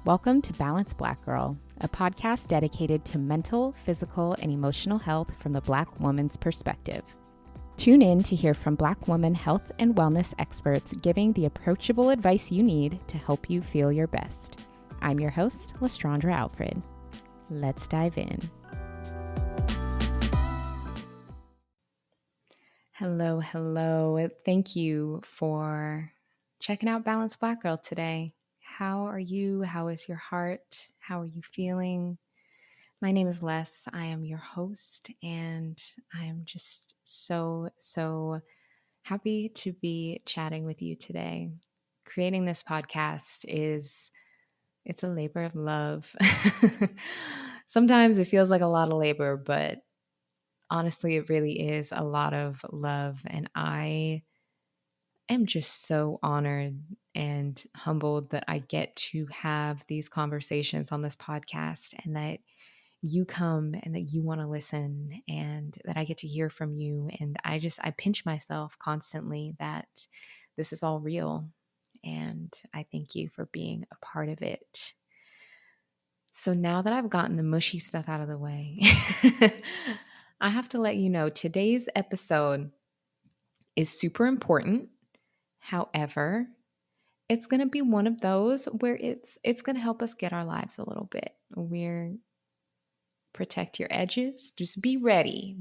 Welcome to Balanced Black Girl, a podcast dedicated to mental, physical, and emotional health from the Black woman's perspective. Tune in to hear from Black woman health and wellness experts giving the approachable advice you need to help you feel your best. I'm your host, Lestrandra Alfred. Let's dive in. Hello. Thank you for checking out Balanced Black Girl today. How are you? How is your heart? How are you feeling? My name is Les. I am your host, and I am just so happy to be chatting with you today. Creating this podcast it's a labor of love. Sometimes it feels like a lot of labor, but honestly, it really is a lot of love, and I am just so honored and humbled that I get to have these conversations on this podcast and that you come and that you want to listen and that I get to hear from you. And I pinch myself constantly that this is all real. And I thank you for being a part of it. So now that I've gotten the mushy stuff out of the way, I have to let you know today's episode is super important. However, it's going to be one of those where it's going to help us get our lives a little bit. Protect your edges. Just be ready,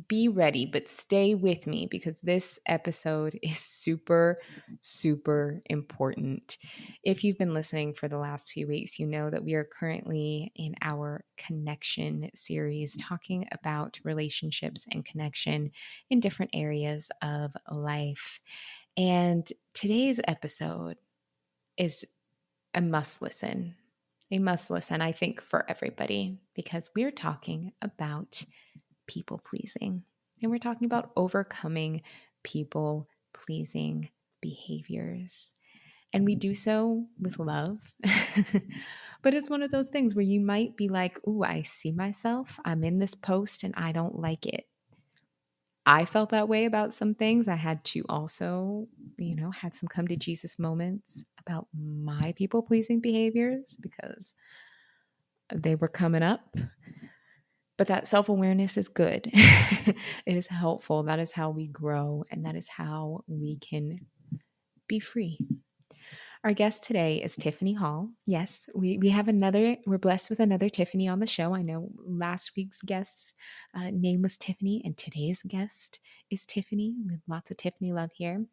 but stay with me because this episode is super important. If you've been listening for the last few weeks, you know that we are currently in our connection series talking about relationships and connection in different areas of life. And today's episode is a must listen, I think, for everybody, because we're talking about people pleasing and we're talking about overcoming people pleasing behaviors. And we do so with love. But it's one of those things where you might be like, ooh, I see myself. I'm in this post and I don't like it. I felt that way about some things. I had to also, had some come to Jesus moments about my people pleasing behaviors because they were coming up. But that self-awareness is good. It is helpful. That is how we grow, and that is how we can be free. Our guest today is Tiffany Hall. Yes, we're blessed with another Tiffany on the show. I know last week's guest's name was Tiffany, and today's guest is Tiffany. We have lots of Tiffany love here.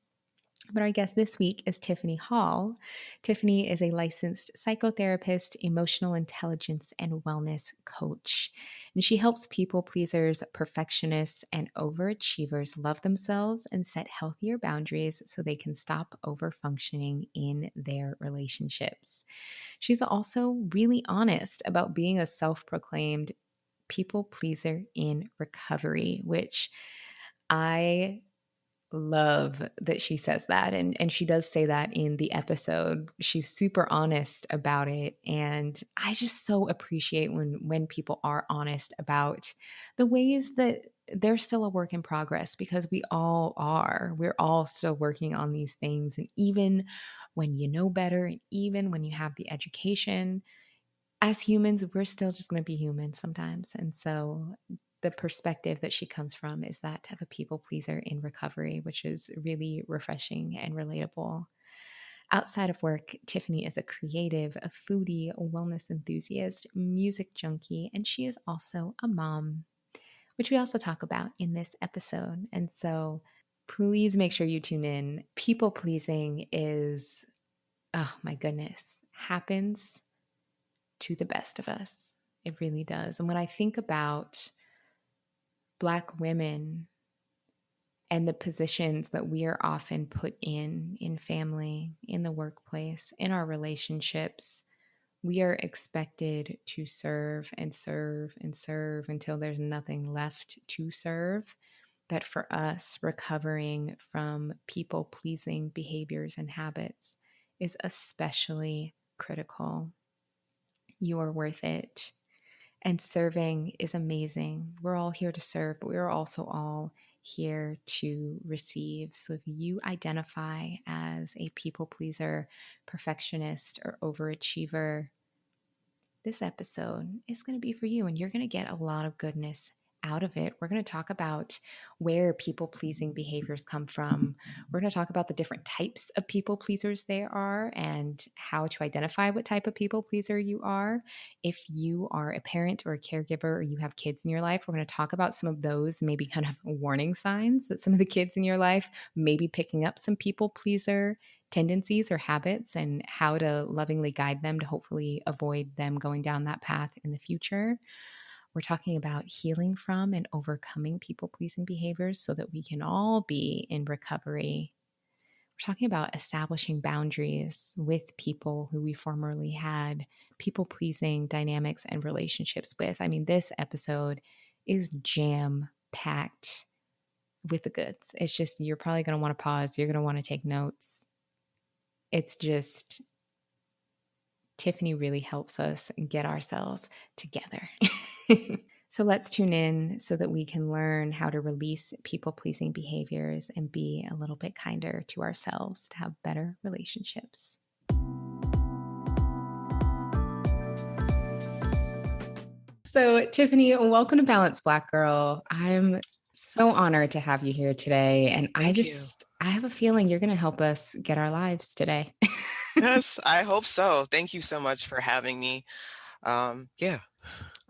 But our guest this week is Tiffany Hall. Tiffany is a licensed psychotherapist, emotional intelligence, and wellness coach. And she helps people pleasers, perfectionists, and overachievers love themselves and set healthier boundaries so they can stop overfunctioning in their relationships. She's also really honest about being a self-proclaimed people pleaser in recovery, which I love that she says that. And she does say that in the episode. She's super honest about it. And I just so appreciate when people are honest about the ways that they're still a work in progress, because we all are. We're all still working on these things. And even when you know better, and even when you have the education, as humans, we're still just going to be human sometimes. And so the perspective that she comes from is that of a people pleaser in recovery, which is really refreshing and relatable. Outside of work, Tiffany is a creative, a foodie, a wellness enthusiast, music junkie, and she is also a mom, which we also talk about in this episode. And so please make sure you tune in. People pleasing is, oh my goodness, happens to the best of us. It really does. And when I think about Black women and the positions that we are often put in family, in the workplace, in our relationships, we are expected to serve and serve and serve until there's nothing left to serve. That for us, recovering from people-pleasing behaviors and habits is especially critical. You are worth it. And serving is amazing. We're all here to serve, but we're also all here to receive. So if you identify as a people pleaser, perfectionist, or overachiever, this episode is going to be for you, and you're going to get a lot of goodness out of it. We're going to talk about where people pleasing behaviors come from. We're going to talk about the different types of people pleasers there are and how to identify what type of people pleaser you are. If you are a parent or a caregiver or you have kids in your life, we're going to talk about some of those, maybe kind of warning signs that some of the kids in your life may be picking up some people pleaser tendencies or habits, and how to lovingly guide them to hopefully avoid them going down that path in the future. We're talking about healing from and overcoming people pleasing behaviors so that we can all be in recovery. We're talking about establishing boundaries with people who we formerly had people pleasing dynamics and relationships with. I mean, this episode is jam packed with the goods. It's just, you're probably going to want to pause. You're going to want to take notes. It's just, Tiffany really helps us get ourselves together. So let's tune in so that we can learn how to release people pleasing behaviors and be a little bit kinder to ourselves to have better relationships. So, Tiffany, welcome to Balanced Black Girl. I'm so honored to have you here today. And Thank you. I have a feeling you're going to help us get our lives today. Yes, I hope so. Thank you so much for having me. Yeah.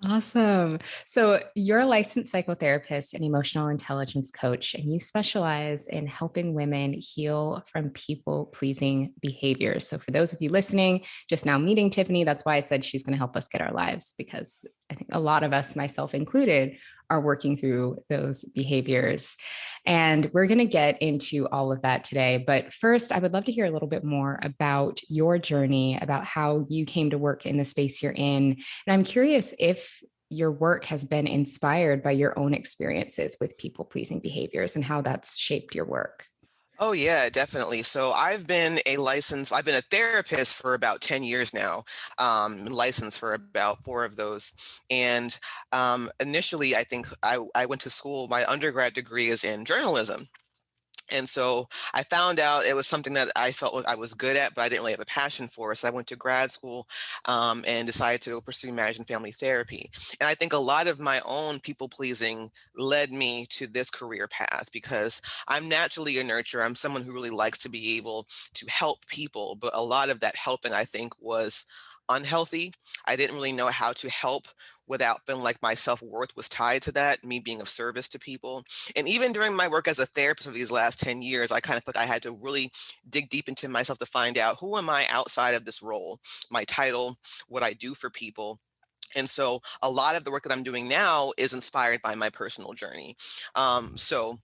Awesome. So, you're a licensed psychotherapist and emotional intelligence coach, and you specialize in helping women heal from people pleasing behaviors. So, for those of you listening, just now meeting Tiffany, that's why I said she's going to help us get our lives, because I think a lot of us, myself included, are working through those behaviors. And we're going to get into all of that today. But first, I would love to hear a little bit more about your journey, about how you came to work in the space you're in. And I'm curious if your work has been inspired by your own experiences with people pleasing behaviors and how that's shaped your work. Oh, yeah, definitely. So I've been a therapist for about 10 years now, licensed for about 4 of those. And initially, I think I went to school, my undergrad degree is in journalism. And so I found out it was something that I felt I was good at, but I didn't really have a passion for. So I went to grad school and decided to go pursue marriage and family therapy. And I think a lot of my own people pleasing led me to this career path because I'm naturally a nurturer. I'm someone who really likes to be able to help people. But a lot of that helping, I think, was unhealthy. I didn't really know how to help without feeling like my self-worth was tied to that, me being of service to people. And even during my work as a therapist for these last 10 years, I kind of felt like I had to really dig deep into myself to find out who am I outside of this role, my title, what I do for people. And so a lot of the work that I'm doing now is inspired by my personal journey. So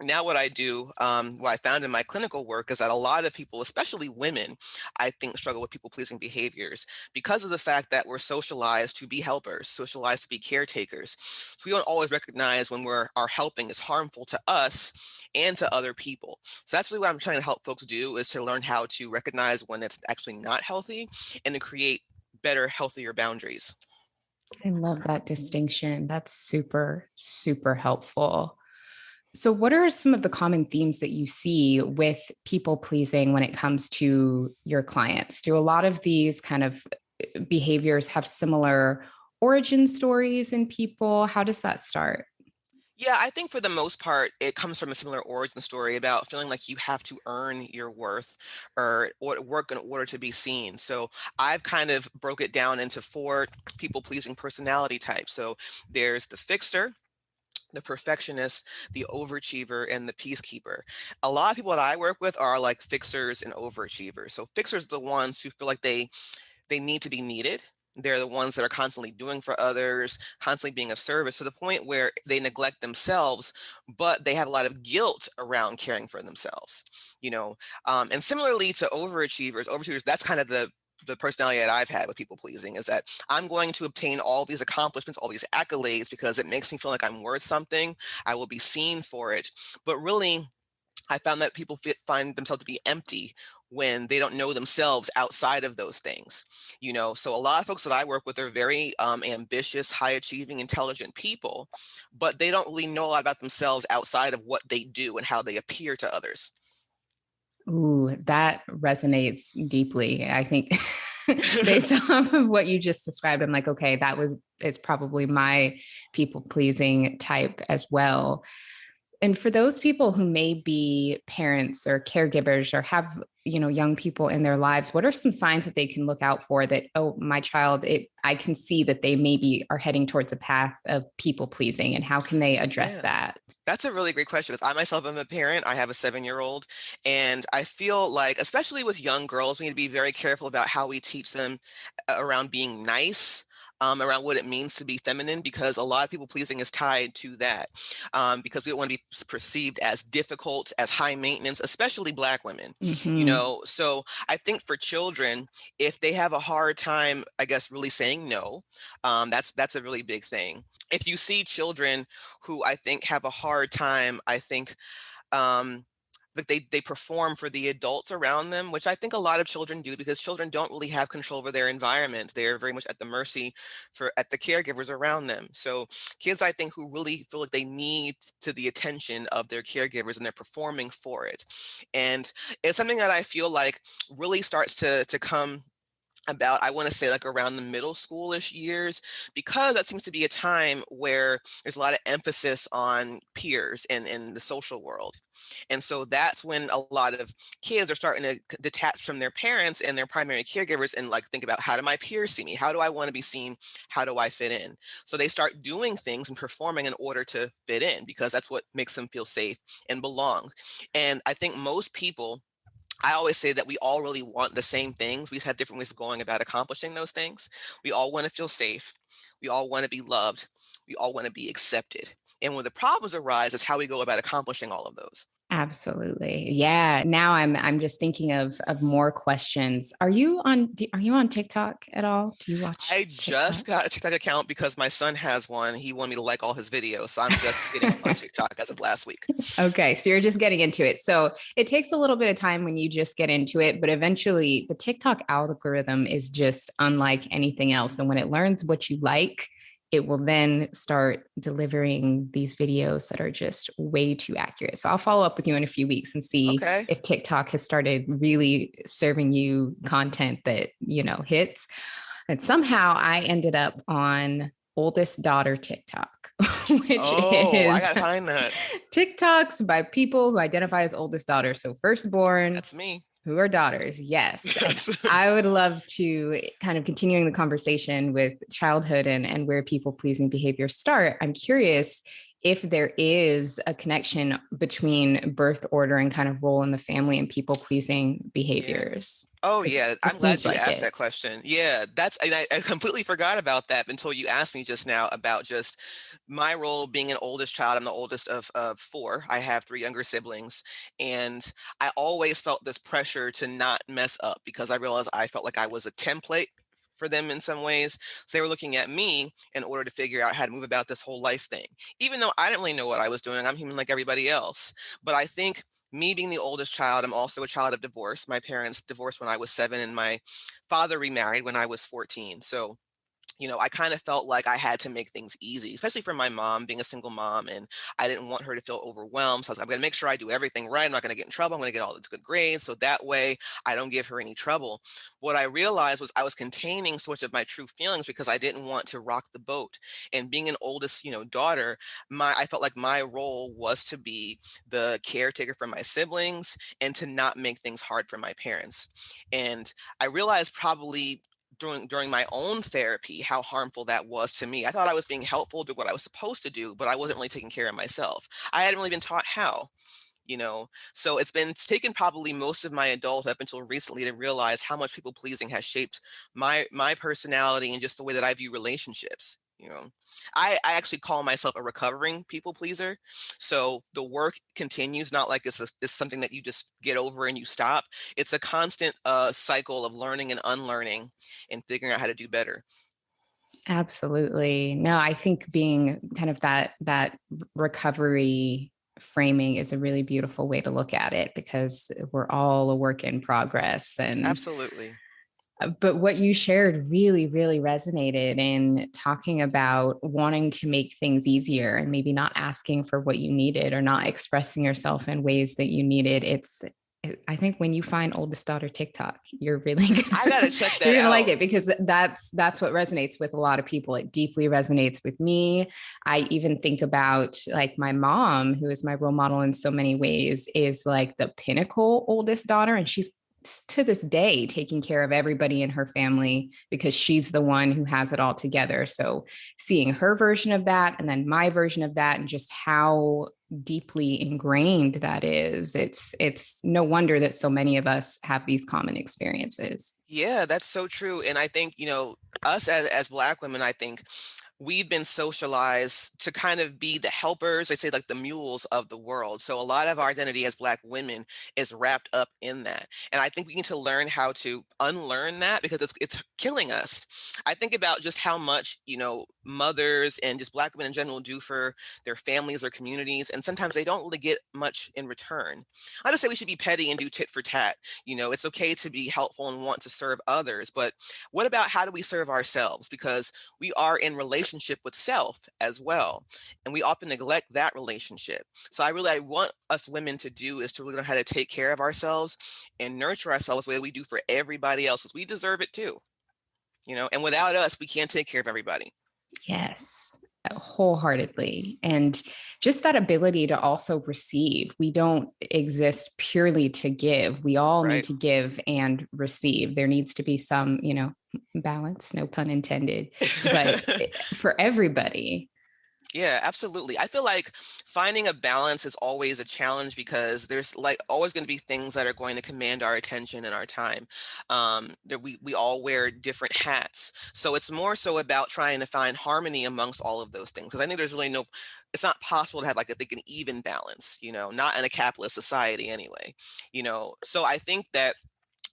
now what I do, what I found in my clinical work is that a lot of people, especially women, I think struggle with people pleasing behaviors because of the fact that we're socialized to be helpers, socialized to be caretakers. So we don't always recognize when our helping is harmful to us and to other people. So that's really what I'm trying to help folks do, is to learn how to recognize when it's actually not healthy and to create better, healthier boundaries. I love that distinction. That's super, super helpful. So, what are some of the common themes that you see with people pleasing when it comes to your clients? Do a lot of these kind of behaviors have similar origin stories in people? How does that start? Yeah, I think for the most part, it comes from a similar origin story about feeling like you have to earn your worth or work in order to be seen. So I've kind of broke it down into 4 people-pleasing personality types. So there's the fixer, the perfectionist, the overachiever, and the peacekeeper. A lot of people that I work with are like fixers and overachievers. So fixers are the ones who feel like they need to be needed. They're the ones that are constantly doing for others, constantly being of service to the point where they neglect themselves, but they have a lot of guilt around caring for themselves, you know. And similarly to overachievers, that's kind of the personality that I've had with people pleasing, is that I'm going to obtain all these accomplishments, all these accolades, because it makes me feel like I'm worth something. I will be seen for it. But really, I found that people find themselves to be empty when they don't know themselves outside of those things. So a lot of folks that I work with are very ambitious, high achieving, intelligent people, but they don't really know a lot about themselves outside of what they do and how they appear to others. Ooh, that resonates deeply. I think based off of what you just described. I'm like, okay, it's probably my people pleasing type as well. And for those people who may be parents or caregivers or have, young people in their lives, what are some signs that they can look out for that, oh, my child, I can see that they maybe are heading towards a path of people pleasing, and how can they address Yeah. that? That's a really great question because I myself am a parent. I have a 7-year-old, and I feel like, especially with young girls, we need to be very careful about how we teach them around being nice, around what it means to be feminine, because a lot of people pleasing is tied to that, because we don't want to be perceived as difficult, as high maintenance, especially Black women. Mm-hmm. So I think for children, if they have a hard time, I guess, really saying no, that's a really big thing. If you see children who I think have a hard time, I think, um, but they perform for the adults around them, which I think a lot of children do, because children don't really have control over their environment. They're very much at the mercy at the caregivers around them. So kids, I think, who really feel like they need to the attention of their caregivers, and they're performing for it. And it's something that I feel like really starts to come about, I want to say, like around the middle schoolish years, because that seems to be a time where there's a lot of emphasis on peers in the social world. And so that's when a lot of kids are starting to detach from their parents and their primary caregivers, and like think about, how do my peers see me? How do I want to be seen? How do I fit in? So they start doing things and performing in order to fit in, because that's what makes them feel safe and belong. And I think most people, I always say that we all really want the same things. We just have different ways of going about accomplishing those things. We all want to feel safe. We all want to be loved. We all want to be accepted. And when the problems arise, is how we go about accomplishing all of those. Absolutely. Yeah. Now I'm just thinking of more questions. Are you on TikTok at all? Do you watch I TikTok? just got a TikTok account because my son has one. He wanted me to like all his videos. So I'm just getting on TikTok as of last week. Okay, so you're just getting into it. So it takes a little bit of time when you just get into it, but eventually the TikTok algorithm is just unlike anything else. And when it learns what you like, it will then start delivering these videos that are just way too accurate. So I'll follow up with you in a few weeks and see Okay. if TikTok has started really serving you content that, hits. And somehow I ended up on oldest daughter TikTok, which Oh, I is gotta find that. TikToks by people who identify as oldest daughter. So firstborn That's me. who are daughters. Yes. And I would love to kind of continuing the conversation with childhood and where people pleasing behaviors start. I'm curious if there is a connection between birth order and kind of role in the family and people pleasing Yeah. behaviors. Oh It, yeah, it I'm glad seems you like asked it. that question. Yeah, and I completely forgot about that until you asked me just now about just my role being an oldest child. I'm the oldest of four. I have three younger siblings, and I always felt this pressure to not mess up, because I realized I felt like I was a template for them in some ways. So they were looking at me in order to figure out how to move about this whole life thing. Even though I didn't really know what I was doing, I'm human like everybody else. But I think me being the oldest child, I'm also a child of divorce. My parents divorced when I was 7, and my father remarried when I was 14. So I kind of felt like I had to make things easy, especially for my mom, being a single mom, and I didn't want her to feel overwhelmed. So I was like, I'm going to make sure I do everything right. I'm not going to get in trouble. I'm going to get all the good grades. So that way I don't give her any trouble. What I realized was I was containing so much of my true feelings because I didn't want to rock the boat. And being an oldest, daughter, I felt like my role was to be the caretaker for my siblings and to not make things hard for my parents. And I realized probably during my own therapy how harmful that was to me. I thought I was being helpful to what I was supposed to do, but I wasn't really taking care of myself. I hadn't really been taught how, so it's taken probably most of my adult up until recently to realize how much people pleasing has shaped my personality and just the way that I view relationships. I actually call myself a recovering people pleaser. So the work continues, not like it's something that you just get over and you stop. It's a constant cycle of learning and unlearning and figuring out how to do better. Absolutely. No, I think being kind of that recovery framing is a really beautiful way to look at it, because we're all a work in progress. And Absolutely. but what you shared really, really resonated in talking about wanting to make things easier and maybe not asking for what you needed or not expressing yourself in ways that you needed. I think when you find oldest daughter TikTok, you're really gonna, I gotta check you're that gonna like out. it, because that's what resonates with a lot of people. It deeply resonates with me. I even think about like my mom, who is my role model in so many ways, is like the pinnacle oldest daughter, and she's to this day taking care of everybody in her family because she's the one who has it all together. So seeing her version of that and then my version of that, and just how deeply ingrained that is, it's no wonder that so many of us have these common experiences. Yeah, that's so true. And I think, us as Black women, I think we've been socialized to kind of be the helpers, they say like the mules of the world. So a lot of our identity as Black women is wrapped up in that. And I think we need to learn how to unlearn that because it's killing us. I think about just how much, mothers and just Black women in general do for their families or communities. And sometimes they don't really get much in return. I just say we should be petty and do tit for tat. It's okay to be helpful and want to serve others. But what about how do we serve ourselves? Because we are in relationship with self as well. And we often neglect that relationship. So I want us women to do is to really learn how to take care of ourselves and nurture ourselves the way we do for everybody else, because we deserve it too. And without us, we can't take care of everybody. Yes, wholeheartedly. And just that ability to also receive. We don't exist purely to give. We all need Right. to give and receive. There needs to be some, balance, no pun intended, but for everybody. Yeah, absolutely. I feel like finding a balance is always a challenge because there's like always going to be things that are going to command our attention and our time. That we all wear different hats, so it's more so about trying to find harmony amongst all of those things. Because I think there's really no, it's not possible to have like I think an even balance. Not in a capitalist society anyway. So I think that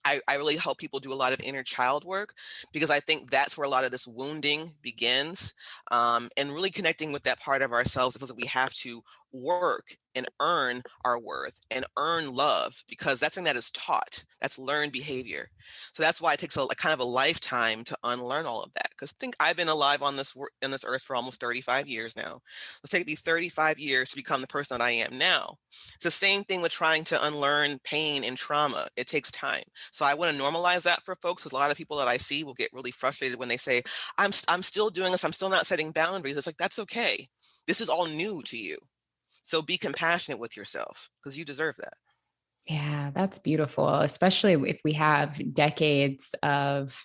I really help people do a lot of inner child work because I think that's where a lot of this wounding begins, and really connecting with that part of ourselves because we have to work and earn our worth and earn love because that's something that is taught. That's learned behavior. So that's why it takes a kind of a lifetime to unlearn all of that. Because think I've been alive on in this earth for almost 35 years now. It's taken me 35 years to become the person that I am now. It's the same thing with trying to unlearn pain and trauma. It takes time. So I want to normalize that for folks because a lot of people that I see will get really frustrated when they say, I'm still doing this. I'm still not setting boundaries. It's like, that's okay. This is all new to you. So be compassionate with yourself because you deserve that. Yeah, that's beautiful, especially if we have decades of,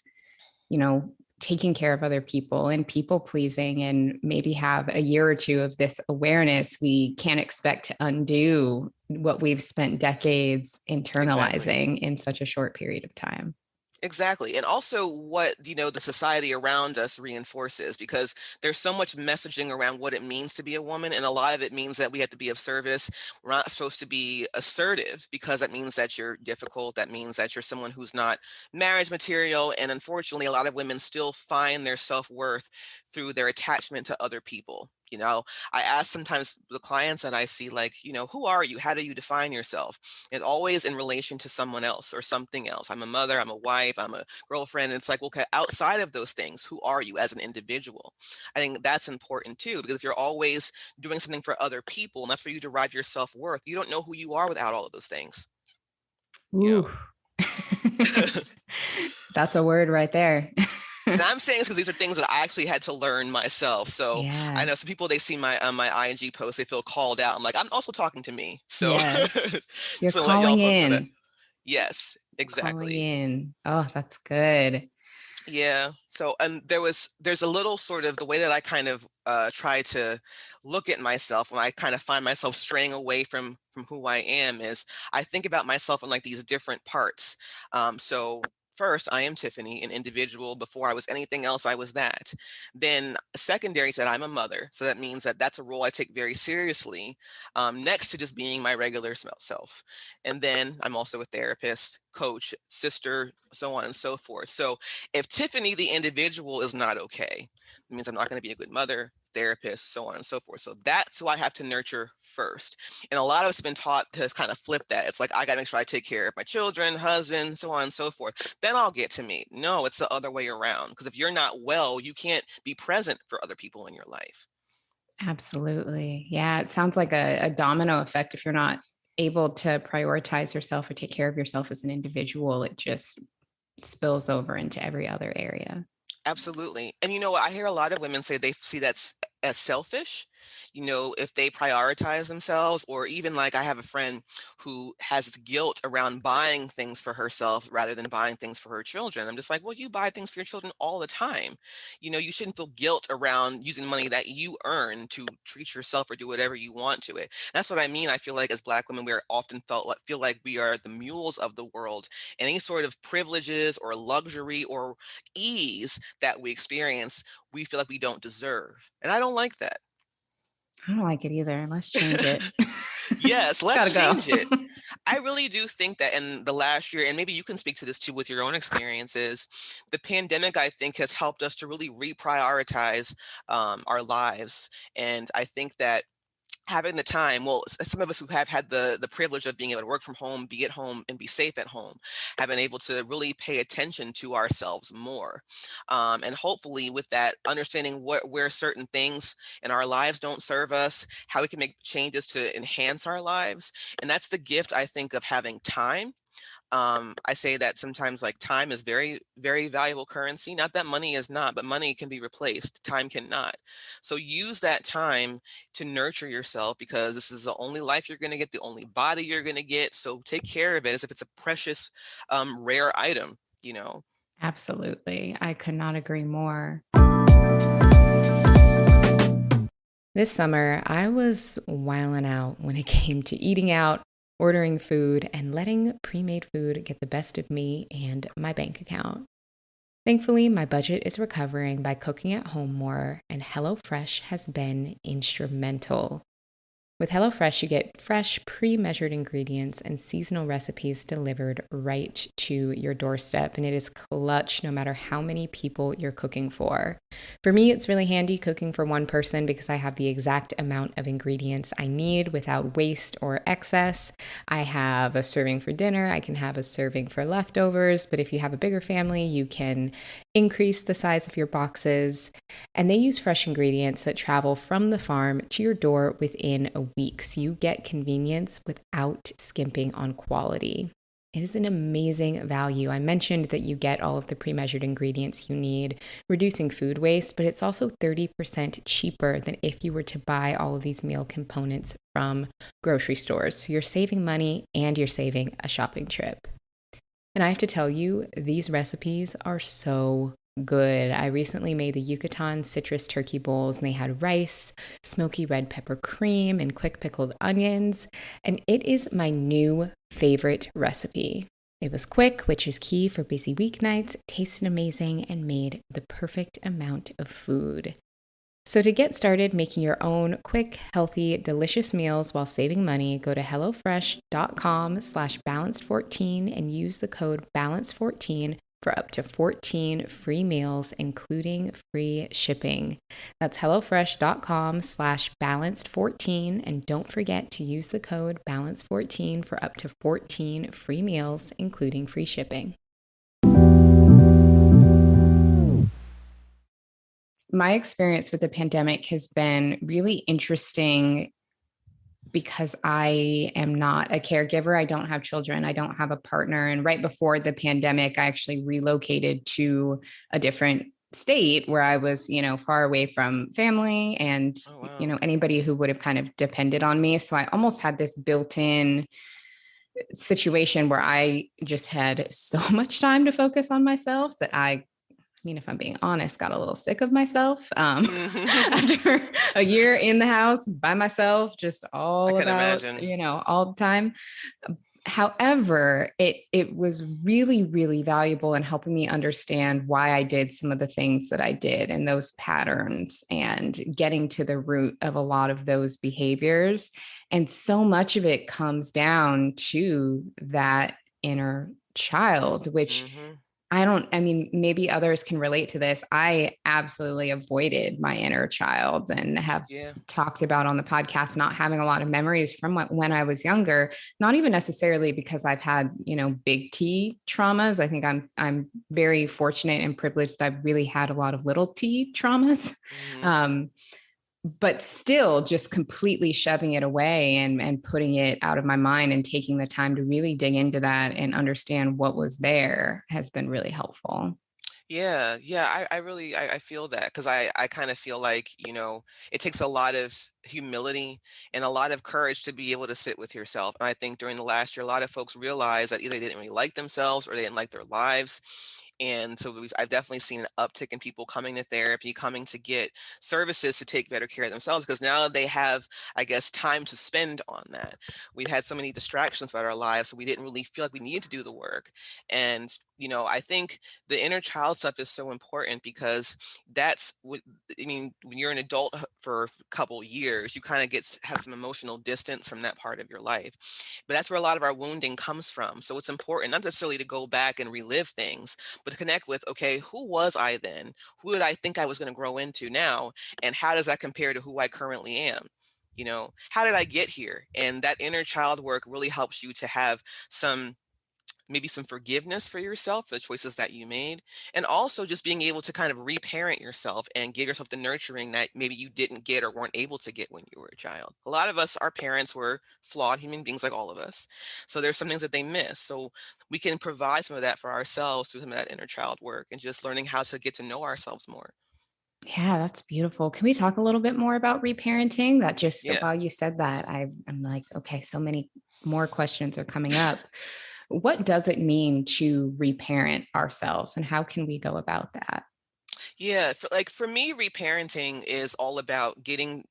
you know, taking care of other people and people pleasing, and maybe have a year or two of this awareness. We can't expect to undo what we've spent decades Exactly. internalizing in such a short period of time. Exactly. And also what, the society around us reinforces because there's so much messaging around what it means to be a woman. And a lot of it means that we have to be of service. We're not supposed to be assertive because that means that you're difficult. That means that you're someone who's not marriage material. And unfortunately, a lot of women still find their self-worth through their attachment to other people. I ask sometimes the clients that I see, like, who are you? How do you define yourself? It's always in relation to someone else or something else. I'm a mother, I'm a wife, I'm a girlfriend. And it's like, okay, outside of those things, who are you as an individual? I think that's important too, because if you're always doing something for other people, and that's where you derive your self-worth, you don't know who you are without all of those things, you Ooh. know. That's a word right there. And I'm saying this because these are things that I actually had to learn myself. So I Yeah. know some people, they see my IG post, they feel called out. I'm like, I'm also talking to me. So Yes. You're just want to let y'all calling folks know that. in, Yes, calling exactly. in. Oh, that's good. Yeah. So, and there's a little sort of the way that I kind of try to look at myself when I kind of find myself straying away from who I am is I think about myself in like these different parts. So first, I am Tiffany, an individual. Before I was anything else, I was that. Then secondary said I'm a mother. So that means that that's a role I take very seriously, next to just being my regular self. And then I'm also a therapist, coach, sister, so on and so forth. So if Tiffany, the individual, is not okay, it means I'm not going to be a good mother, therapist, so on and so forth. So that's who I have to nurture first. And a lot of us have been taught to kind of flip that. It's like, I got to make sure I take care of my children, husband, so on and so forth. Then I'll get to me. No, it's the other way around. Because if you're not well, you can't be present for other people in your life. Absolutely. Yeah. It sounds like a domino effect. If you're not able to prioritize yourself or take care of yourself as an individual, it just spills over into every other area. Absolutely. And you know what? I hear a lot of women say they see that as selfish. You know, if they prioritize themselves, or even like I have a friend who has guilt around buying things for herself rather than buying things for her children. I'm just like, well, you buy things for your children all the time. You know, you shouldn't feel guilt around using money that you earn to treat yourself or do whatever you want to it. That's what I mean. I feel like as Black women, we're often feel like we are the mules of the world, and any sort of privileges or luxury or ease that we experience, we feel like we don't deserve. And I don't like that. I don't like it either. Let's change it. Yes, Gotta let's go. change it. I really do think that in the last year, and maybe you can speak to this too with your own experiences, the pandemic, I think, has helped us to really reprioritize our lives. And I think that having the time, well, some of us who have had the privilege of being able to work from home, be at home, and be safe at home, have been able to really pay attention to ourselves more. And hopefully with that, understanding where certain things in our lives don't serve us, how we can make changes to enhance our lives. And that's the gift, I think, of having time. I say that sometimes like time is very, very valuable currency. Not that money is not, but money can be replaced. Time cannot. So use that time to nurture yourself, because this is the only life you're going to get, the only body you're going to get. So take care of it as if it's a precious, rare item, you know? Absolutely. I could not agree more. This summer, I was wilding out when it came to eating out, ordering food, and letting pre-made food get the best of me and my bank account. Thankfully, my budget is recovering by cooking at home more, and HelloFresh has been instrumental. With HelloFresh, you get fresh, pre-measured ingredients and seasonal recipes delivered right to your doorstep, and it is clutch no matter how many people you're cooking for. For me, it's really handy cooking for one person because I have the exact amount of ingredients I need without waste or excess. I have a serving for dinner, I can have a serving for leftovers, but if you have a bigger family, you can increase the size of your boxes. And they use fresh ingredients that travel from the farm to your door within a week. So you get convenience without skimping on quality. It is an amazing value. I mentioned that you get all of the pre-measured ingredients you need, reducing food waste, but it's also 30% cheaper than if you were to buy all of these meal components from grocery stores. So you're saving money and you're saving a shopping trip. And I have to tell you, these recipes are so good. I recently made the Yucatan citrus turkey bowls, and they had rice, smoky red pepper cream, and quick pickled onions. And it is my new favorite recipe. It was quick, which is key for busy weeknights, tasted amazing, and made the perfect amount of food. So to get started making your own quick, healthy, delicious meals while saving money, go to hellofresh.com/balanced14 and use the code balance14 for up to 14 free meals, including free shipping. That's hellofresh.com/balanced14. And don't forget to use the code balance14 for up to 14 free meals, including free shipping. My experience with the pandemic has been really interesting because I am not a caregiver. I don't have children. I don't have a partner. And right before the pandemic, I actually relocated to a different state where I was, far away from family and, Oh, wow. anybody who would have kind of depended on me. So I almost had this built-in situation where I just had so much time to focus on myself that if I'm being honest, got a little sick of myself after a year in the house by myself, just I all can about, imagine. all the time. However, it was really, really valuable in helping me understand why I did some of the things that I did and those patterns and getting to the root of a lot of those behaviors. And so much of it comes down to that inner child, which Hmm. maybe others can relate to this. I absolutely avoided my inner child and have Yeah. talked about on the podcast not having a lot of memories from when I was younger, not even necessarily because I've had, big T traumas. I think I'm very fortunate and privileged that I've really had a lot of little T traumas. Hmm. Um, but still just completely shoving it away and putting it out of my mind and taking the time to really dig into that and understand what was there has been really helpful. Yeah, yeah, I really I feel that because I kind of feel like, it takes a lot of humility and a lot of courage to be able to sit with yourself. And I think during the last year, a lot of folks realized that either they didn't really like themselves or they didn't like their lives. And so I've definitely seen an uptick in people coming to therapy, coming to get services to take better care of themselves because now they have, I guess, time to spend on that. We've had so many distractions throughout our lives, so we didn't really feel like we needed to do the work. And I think the inner child stuff is so important because that's what I mean. When you're an adult for a couple years, you kind of have some emotional distance from that part of your life. But that's where a lot of our wounding comes from. So it's important not necessarily to go back and relive things, but to connect with, okay, who was I then? Who did I think I was going to grow into now? And how does that compare to who I currently am? How did I get here? And that inner child work really helps you to have some maybe some forgiveness for yourself, for the choices that you made, and also just being able to kind of reparent yourself and give yourself the nurturing that maybe you didn't get or weren't able to get when you were a child. A lot of us, our parents were flawed human beings like all of us. So there's some things that they miss. So we can provide some of that for ourselves through some of that inner child work and just learning how to get to know ourselves more. Yeah, that's beautiful. Can we talk a little bit more about reparenting? That just Yeah. while you said that, I'm like, okay, so many more questions are coming up. What does it mean to reparent ourselves and how can we go about that? Yeah, for me, reparenting is all about giving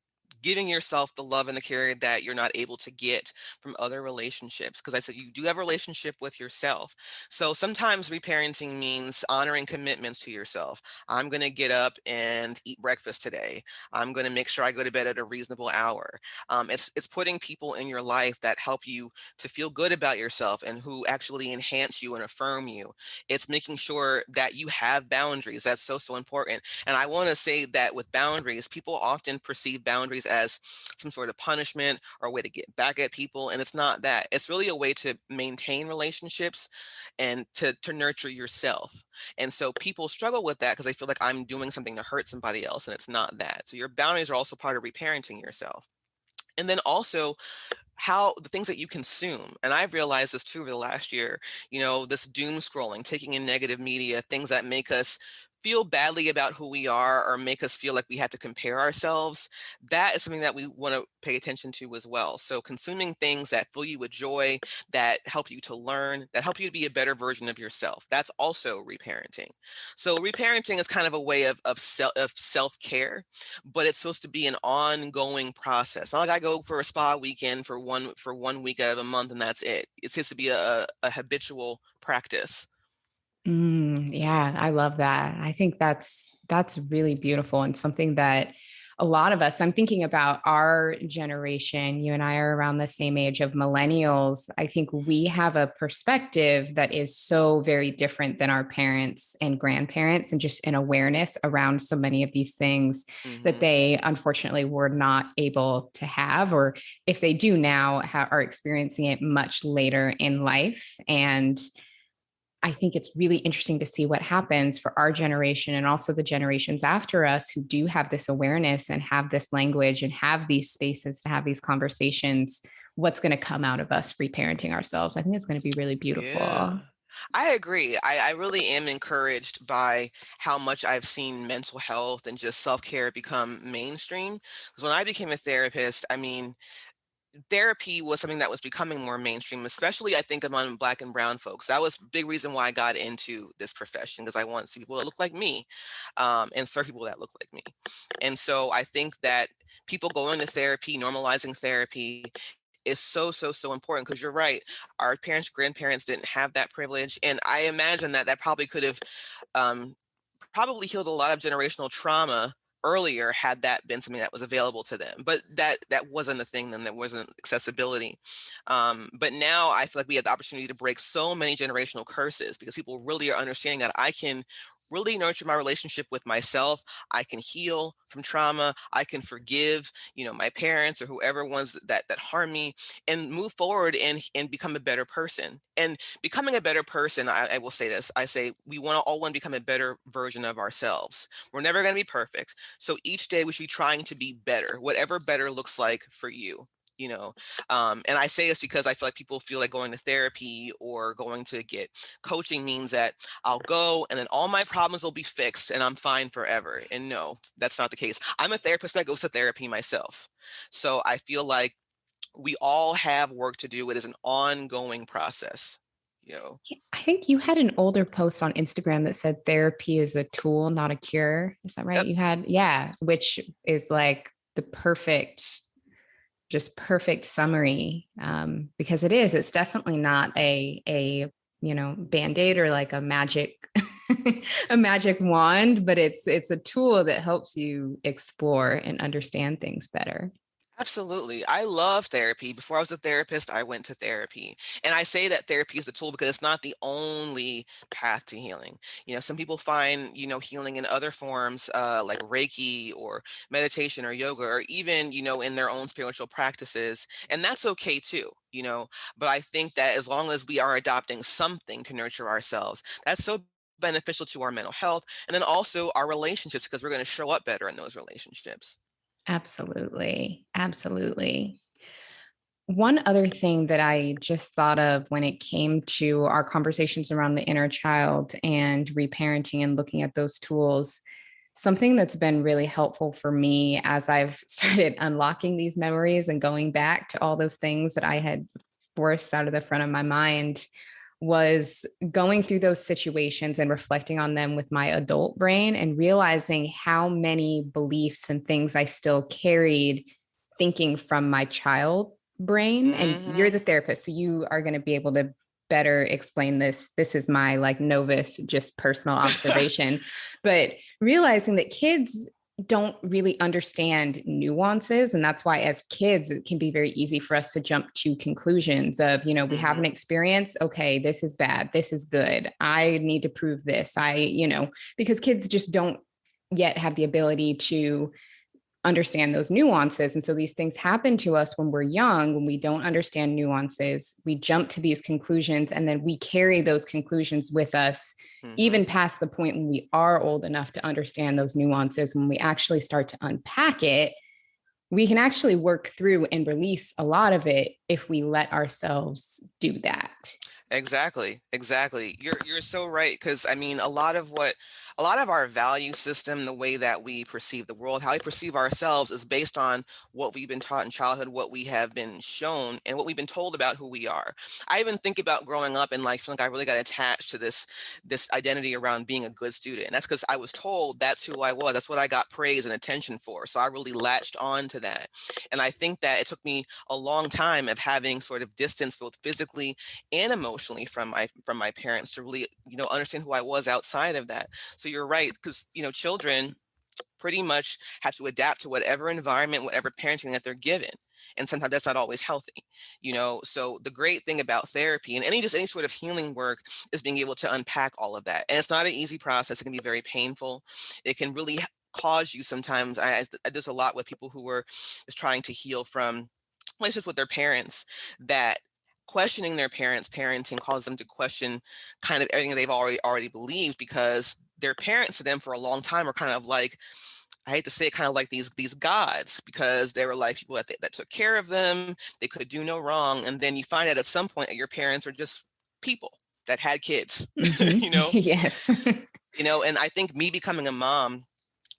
yourself the love and the care that you're not able to get from other relationships. Because I said you do have a relationship with yourself. So sometimes reparenting means honoring commitments to yourself. I'm going to get up and eat breakfast today. I'm going to make sure I go to bed at a reasonable hour. It's putting people in your life that help you to feel good about yourself and who actually enhance you and affirm you. It's making sure that you have boundaries. That's so important. And I want to say that with boundaries, people often perceive boundaries as some sort of punishment or a way to get back at people. And it's not that. It's really a way to maintain relationships and to nurture yourself. And so people struggle with that because they feel like I'm doing something to hurt somebody else. And it's not that. So your boundaries are also part of reparenting yourself. And then also how the things that you consume. And I've realized this too over the last year, this doom scrolling, taking in negative media, things that make us feel badly about who we are or make us feel like we have to compare ourselves. That is something that we want to pay attention to as well. So consuming things that fill you with joy, that help you to learn, that help you to be a better version of yourself. That's also reparenting. So reparenting is kind of a way of self-care, but it's supposed to be an ongoing process. Not like I go for a spa weekend for one week out of a month and that's it. It seems to be a habitual practice. Yeah, I love that. I think that's really beautiful and something that a lot of us, I'm thinking about our generation, you and I are around the same age of millennials. I think we have a perspective that is so very different than our parents and grandparents, and just an awareness around so many of these things that Hmm. they unfortunately were not able to have, or if they do now, are experiencing it much later in life. And I think it's really interesting to see what happens for our generation and also the generations after us who do have this awareness and have this language and have these spaces to have these conversations. What's going to come out of us reparenting ourselves? I think it's going to be really Yeah. beautiful. I agree. I really am encouraged by how much I've seen mental health and just self-care become mainstream. Because when I became a therapist, I mean, therapy was something that was becoming more mainstream, especially I think among Black and brown folks. That was a big reason why I got into this profession because I want to see people that look like me, and serve people that look like me. And so I think that people going to therapy, normalizing therapy is so important because you're right. Our parents, grandparents didn't have that privilege. And I imagine that that probably could have um, probably healed a lot of generational trauma earlier had that been something that was available to them, but that wasn't a thing then. There wasn't accessibility. But now I feel like we have the opportunity to break so many generational curses because people really are understanding that I can really nurture my relationship with myself. I can heal from trauma. I can forgive, my parents or whoever ones that harm me, and move forward and become a better person. And becoming a better person, I will say this. I say we all want to become a better version of ourselves. We're never going to be perfect. So each day we should be trying to be better, whatever better looks like for you. You know, and I say this because I feel like people feel like going to therapy or going to get coaching means that I'll go and then all my problems will be fixed and I'm fine forever. And no, that's not the case. I'm a therapist that goes to therapy myself. So I feel like we all have work to do. It is an ongoing process, you know. Yeah, I think you had an older post on Instagram that said therapy is a tool, not a cure. Is that right? Yep, You had, yeah, which is like the perfect summary, because it's definitely not a band-aid or like a magic a magic wand, but it's a tool that helps you explore and understand things better. absolutely. I love therapy. Before I was a therapist, I went to therapy. And I say that therapy is a tool because it's not the only path to healing. Some people find, healing in other forms, like Reiki or meditation or yoga, or even, in their own spiritual practices. And that's okay too. But I think that as long as we are adopting something to nurture ourselves, that's so beneficial to our mental health and then also our relationships, because we're going to show up better in those relationships. Absolutely. Absolutely. One other thing that I just thought of when it came to our conversations around the inner child and reparenting and looking at those tools, something that's been really helpful for me as I've started unlocking these memories and going back to all those things that I had forced out of the front of my mind was going through those situations and reflecting on them with my adult brain and realizing how many beliefs and things I still carried thinking from my child brain. And you're Hmm. the therapist, so you are going to be able to better explain this. This is my like novice, just personal observation. But realizing that kids don't really understand nuances. And that's why, as kids, it can be very easy for us to jump to conclusions of, we have an Hmm. experience. Okay, this is bad. This is good. I need to prove this. Because kids just don't yet have the ability to understand those nuances. And so these things happen to us when we're young, when we don't understand nuances. We jump to these conclusions and then we carry those conclusions with us, Hmm. even past the point when we are old enough to understand those nuances. When we actually start to unpack it, we can actually work through and release a lot of it if we let ourselves do that. Exactly, exactly. You're so right, because I mean a lot of our value system, the way that we perceive the world, how we perceive ourselves is based on what we've been taught in childhood, what we have been shown, and what we've been told about who we are. I even think about growing up and like feeling like I really got attached to this identity around being a good student. And that's because I was told that's who I was. That's what I got praise and attention for. So I really latched on to that. And I think that it took me a long time of having sort of distance both physically and emotionally from my parents to really understand who I was outside of that. So you're right, because children pretty much have to adapt to whatever environment, whatever parenting that they're given, and sometimes that's not always healthy. So the great thing about therapy and any sort of healing work is being able to unpack all of that, and it's not an easy process. It can be very painful. It can really cause you sometimes. I do this a lot with people who were just trying to heal from relationships with their parents, that questioning their parents parenting causes them to question kind of everything they've already believed, because their parents to them for a long time are kind of like, I hate to say it, kind of like these gods, because they were like people that took care of them. They could do no wrong. And then you find out at some point that your parents are just people that had kids. Mhm. you know Yes. and I think me becoming a mom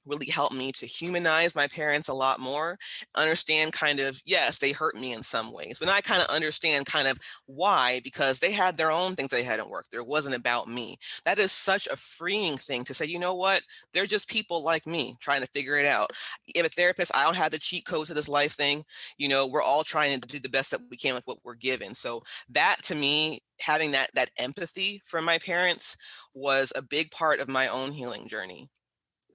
really helped me to humanize my parents a lot more, understand kind of, yes, they hurt me in some ways, but I kind of understand kind of why, because they had their own things they hadn't worked. There wasn't about me. That is such a freeing thing to say, you know what? They're just people like me trying to figure it out. If a therapist, I don't have the cheat code to this life thing. We're all trying to do the best that we can with what we're given. So that to me, having that empathy from my parents was a big part of my own healing journey.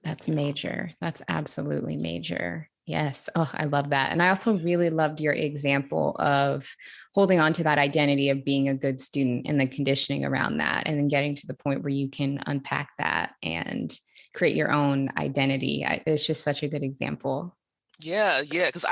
That's you know. major. That's absolutely major. Yes. Oh, I love that. And I also really loved your example of holding on to that identity of being a good student and the conditioning around that, and then getting to the point where you can unpack that and create your own identity. It's just such a good example. Yeah, yeah, because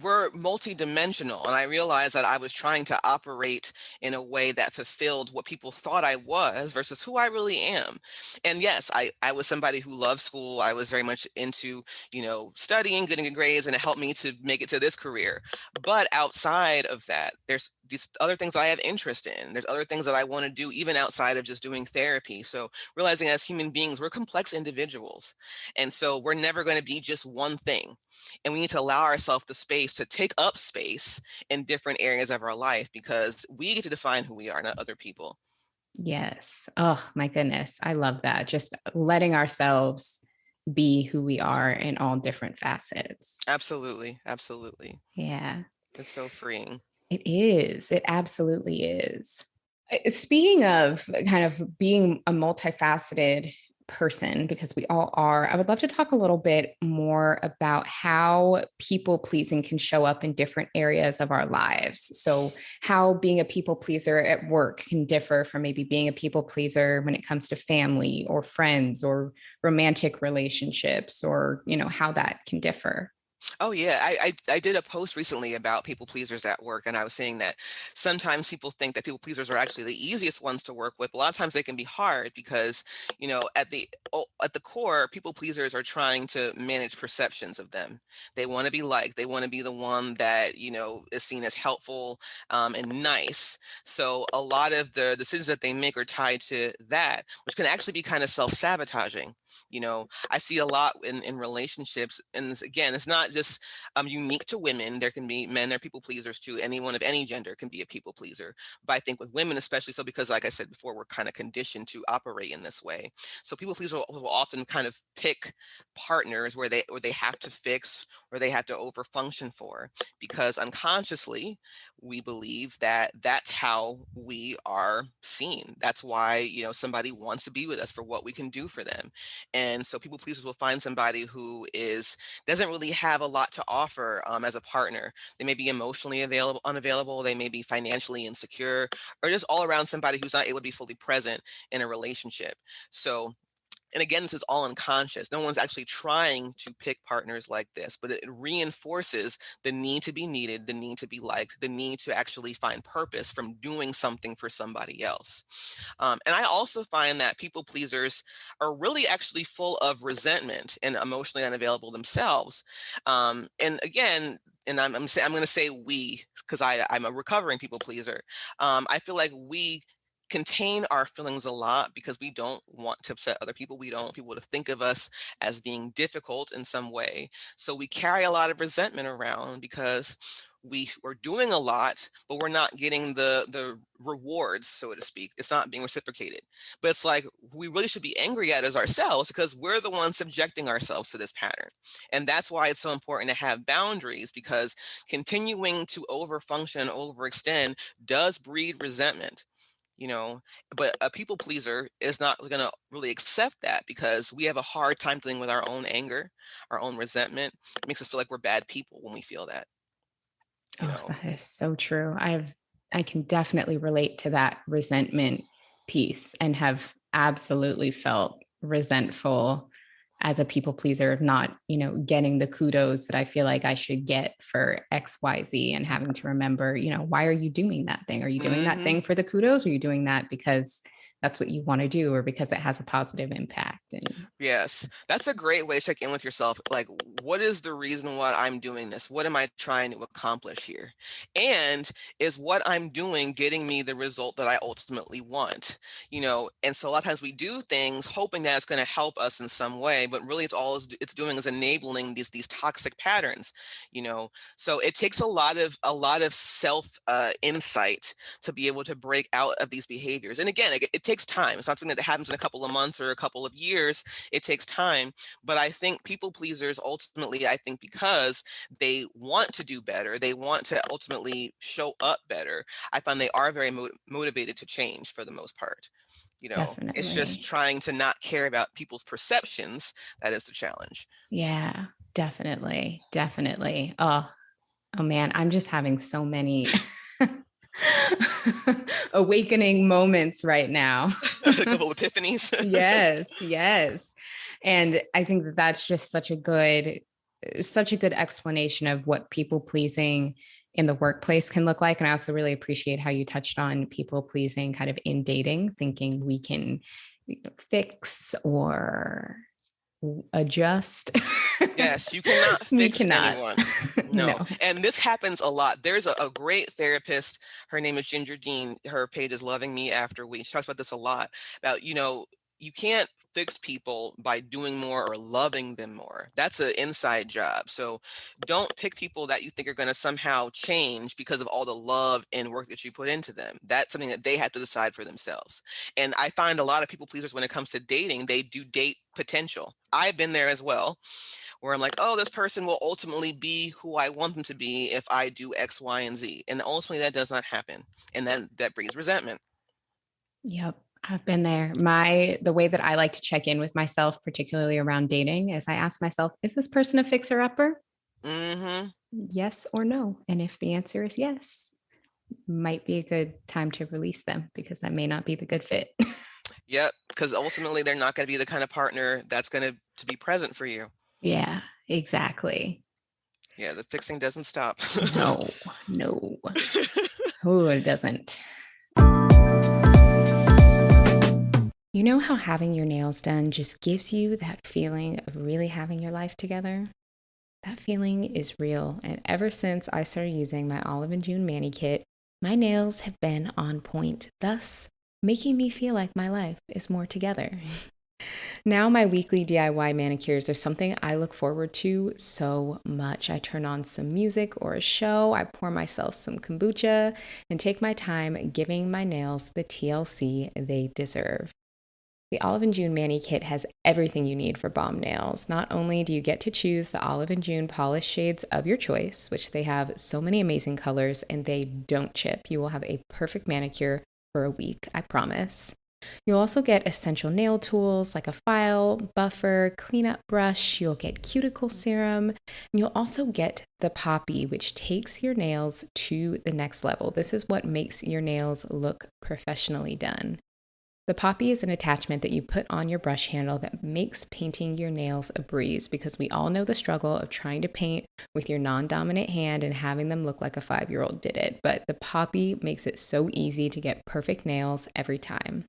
we're multidimensional, and I realized that I was trying to operate in a way that fulfilled what people thought I was versus who I really am. And yes, I was somebody who loved school. I was very much into, studying, getting good grades, and it helped me to make it to this career. But outside of that, there's these other things I have interest in. There's other things that I want to do, even outside of just doing therapy. So realizing as human beings, we're complex individuals. And so we're never going to be just one thing, and we need to allow ourselves the space to take up space in different areas of our life because we get to define who we are, not other people. Yes. Oh, my goodness. I love that. Just letting ourselves be who we are in all different facets. Absolutely. Absolutely. Yeah, It's so freeing. it is. It absolutely is. Speaking of kind of being a multifaceted person, because we all are, I would love to talk a little bit more about how people pleasing can show up in different areas of our lives. So, how being a people pleaser at work can differ from maybe being a people pleaser when it comes to family or friends or romantic relationships, or, how that can differ. Oh yeah, I did a post recently about people pleasers at work, and I was saying that sometimes people think that people pleasers are actually the easiest ones to work with. A lot of times they can be hard because, at the core, people pleasers are trying to manage perceptions of them. They want to be liked. They want to be the one that is seen as helpful, and nice. So a lot of the decisions that they make are tied to that, which can actually be kind of self-sabotaging. I see a lot in relationships, and again, it's not just unique to women. There can be men, they're people pleasers too. Anyone of any gender can be a people pleaser, but I think with women especially so, because like I said before, we're kind of conditioned to operate in this way. So people pleasers will often kind of pick partners where they have to fix, or they have to overfunction for, because unconsciously we believe that that's how we are seen. That's why somebody wants to be with us, for what we can do for them. And so people pleasers will find somebody who doesn't really have a lot to offer, as a partner. They may be emotionally unavailable. They may be financially insecure, or just all around somebody who's not able to be fully present in a relationship. So, and again, this is all unconscious. No one's actually trying to pick partners like this, but it reinforces the need to be needed, the need to be liked, the need to actually find purpose from doing something for somebody else. And I also find that people pleasers are really actually full of resentment and emotionally unavailable themselves. And again, and I'm going to say we, because I'm a recovering people pleaser. I feel like we contain our feelings a lot because we don't want to upset other people. We don't want people to think of us as being difficult in some way. So we carry a lot of resentment around because we are doing a lot, but we're not getting the rewards, so to speak. It's not being reciprocated. But it's like we really should be angry at as ourselves, because we're the ones subjecting ourselves to this pattern. And that's why it's so important to have boundaries, because continuing to overfunction and overextend does breed resentment. you know but a people pleaser is not going to really accept that, because we have a hard time dealing with our own anger, our own resentment. It makes us feel like we're bad people when we feel that you Oh, know that is so true. I can definitely relate to that resentment piece, and have absolutely felt resentful as a people pleaser of not, getting the kudos that I feel like I should get for XYZ, and having to remember, why are you doing that thing? Are you doing that hmm thing for the kudos? Or are you doing that because that's what you want to do, or because it has a positive impact? And Yes, that's a great way to check in with yourself. Like, what is the reason why I'm doing this? What am I trying to accomplish here? And is what I'm doing getting me the result that I ultimately want? And so a lot of times we do things hoping that it's going to help us in some way, but really it's doing is enabling these toxic patterns. So it takes a lot of self insight to be able to break out of these behaviors. And again, it takes time. It's not something that happens in a couple of months or a couple of years. It takes time. But I think people pleasers ultimately, I think because they want to do better, they want to ultimately show up better, I find they are very motivated to change for the most part. It's just definitely. trying to not care about people's perceptions that is the challenge. Yeah. Definitely. Definitely. Oh man, I'm just having so many awakening moments right now. A couple epiphanies. Yes, yes. And I think that that's just such a good explanation of what people pleasing in the workplace can look like. And I also really appreciate how you touched on people pleasing kind of in dating, thinking we can fix or adjust. Yes, you cannot We fix cannot. anyone. No. No. And this happens a lot. There's a great therapist. Her name is Ginger Dean. Her page is Loving Me After We. She talks about this a lot about, you can't fix people by doing more or loving them more. That's an inside job. So don't pick people that you think are going to somehow change because of all the love and work that you put into them. That's something that they have to decide for themselves. And I find a lot of people pleasers when it comes to dating, they do date potential. I've been there as well, where I'm like, oh, this person will ultimately be who I want them to be if I do X, Y, and Z. And ultimately that does not happen. And then that breeds resentment. Yep. I've been there. The way that I like to check in with myself, particularly around dating, is I ask myself, is this person a fixer upper? Mm-hmm. Yes or no? And if the answer is yes, might be a good time to release them because that may not be the good fit. Yep. Because ultimately they're not going to be the kind of partner that's going to be present for you. Yeah, exactly. Yeah, the fixing doesn't stop. No, no. Oh, it doesn't. You know how having your nails done just gives you that feeling of really having your life together? That feeling is real. And ever since I started using my Olive and June Mani Kit, my nails have been on point, thus making me feel like my life is more together. Now, my weekly DIY manicures are something I look forward to so much. I turn on some music or a show, I pour myself some kombucha, and take my time giving my nails the TLC they deserve. The Olive and June Mani Kit has everything you need for bomb nails. Not only do you get to choose the Olive and June polish shades of your choice, which they have so many amazing colors and they don't chip. You will have a perfect manicure for a week, I promise. You'll also get essential nail tools like a file, buffer, cleanup brush. You'll get cuticle serum. And you'll also get the Poppy, which takes your nails to the next level. This is what makes your nails look professionally done. The Poppy is an attachment that you put on your brush handle that makes painting your nails a breeze because we all know the struggle of trying to paint with your non-dominant hand and having them look like a 5-year-old did it. But the Poppy makes it so easy to get perfect nails every time.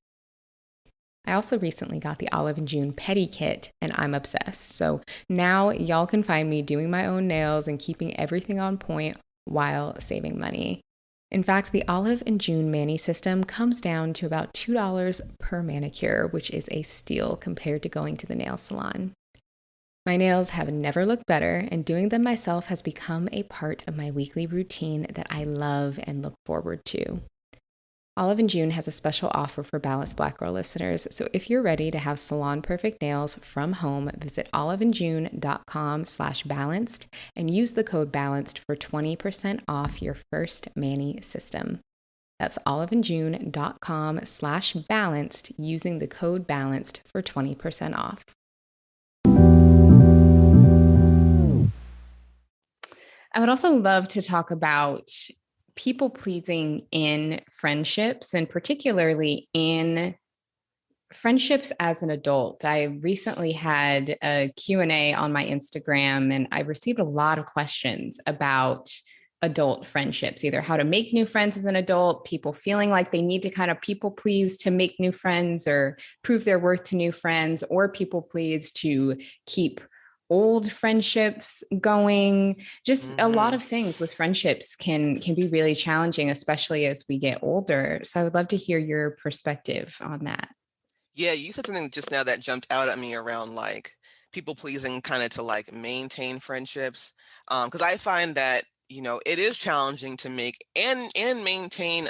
I also recently got the Olive and June Pedi Kit, and I'm obsessed. So now y'all can find me doing my own nails and keeping everything on point while saving money. In fact, the Olive and June Mani system comes down to about $2 per manicure, which is a steal compared to going to the nail salon. My nails have never looked better, and doing them myself has become a part of my weekly routine that I love and look forward to. Olive and June has a special offer for Balanced Black Girl listeners, so if you're ready to have salon perfect nails from home, visit oliveandjune.com/balanced and use the code BALANCED for 20% off your first Mani system. That's oliveandjune.com/balanced using the code BALANCED for 20% off. I would also love to talk about people pleasing in friendships and particularly in friendships as an adult. I recently had a Q&A on my Instagram and I received a lot of questions about adult friendships, either how to make new friends as an adult, people feeling like they need to kind of people please to make new friends or prove their worth to new friends, or people please to keep old friendships going. Just a lot Mm-hmm. of things with friendships can be really challenging, especially as we get older. So I would love to hear your perspective on that. Yeah, you said something just now that jumped out at me around like people pleasing kind of to like maintain friendships. Because I find that, it is challenging to make and maintain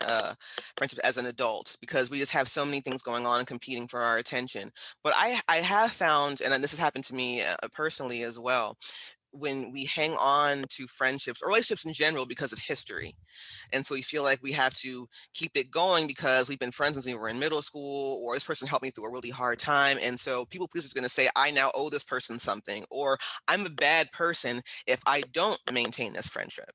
friendships as an adult because we just have so many things going on and competing for our attention. But I have found, and this has happened to me personally as well, when we hang on to friendships or relationships in general because of history. And so we feel like we have to keep it going because we've been friends since we were in middle school, or this person helped me through a really hard time. And so people pleasers is going to say, I now owe this person something, or I'm a bad person if I don't maintain this friendship.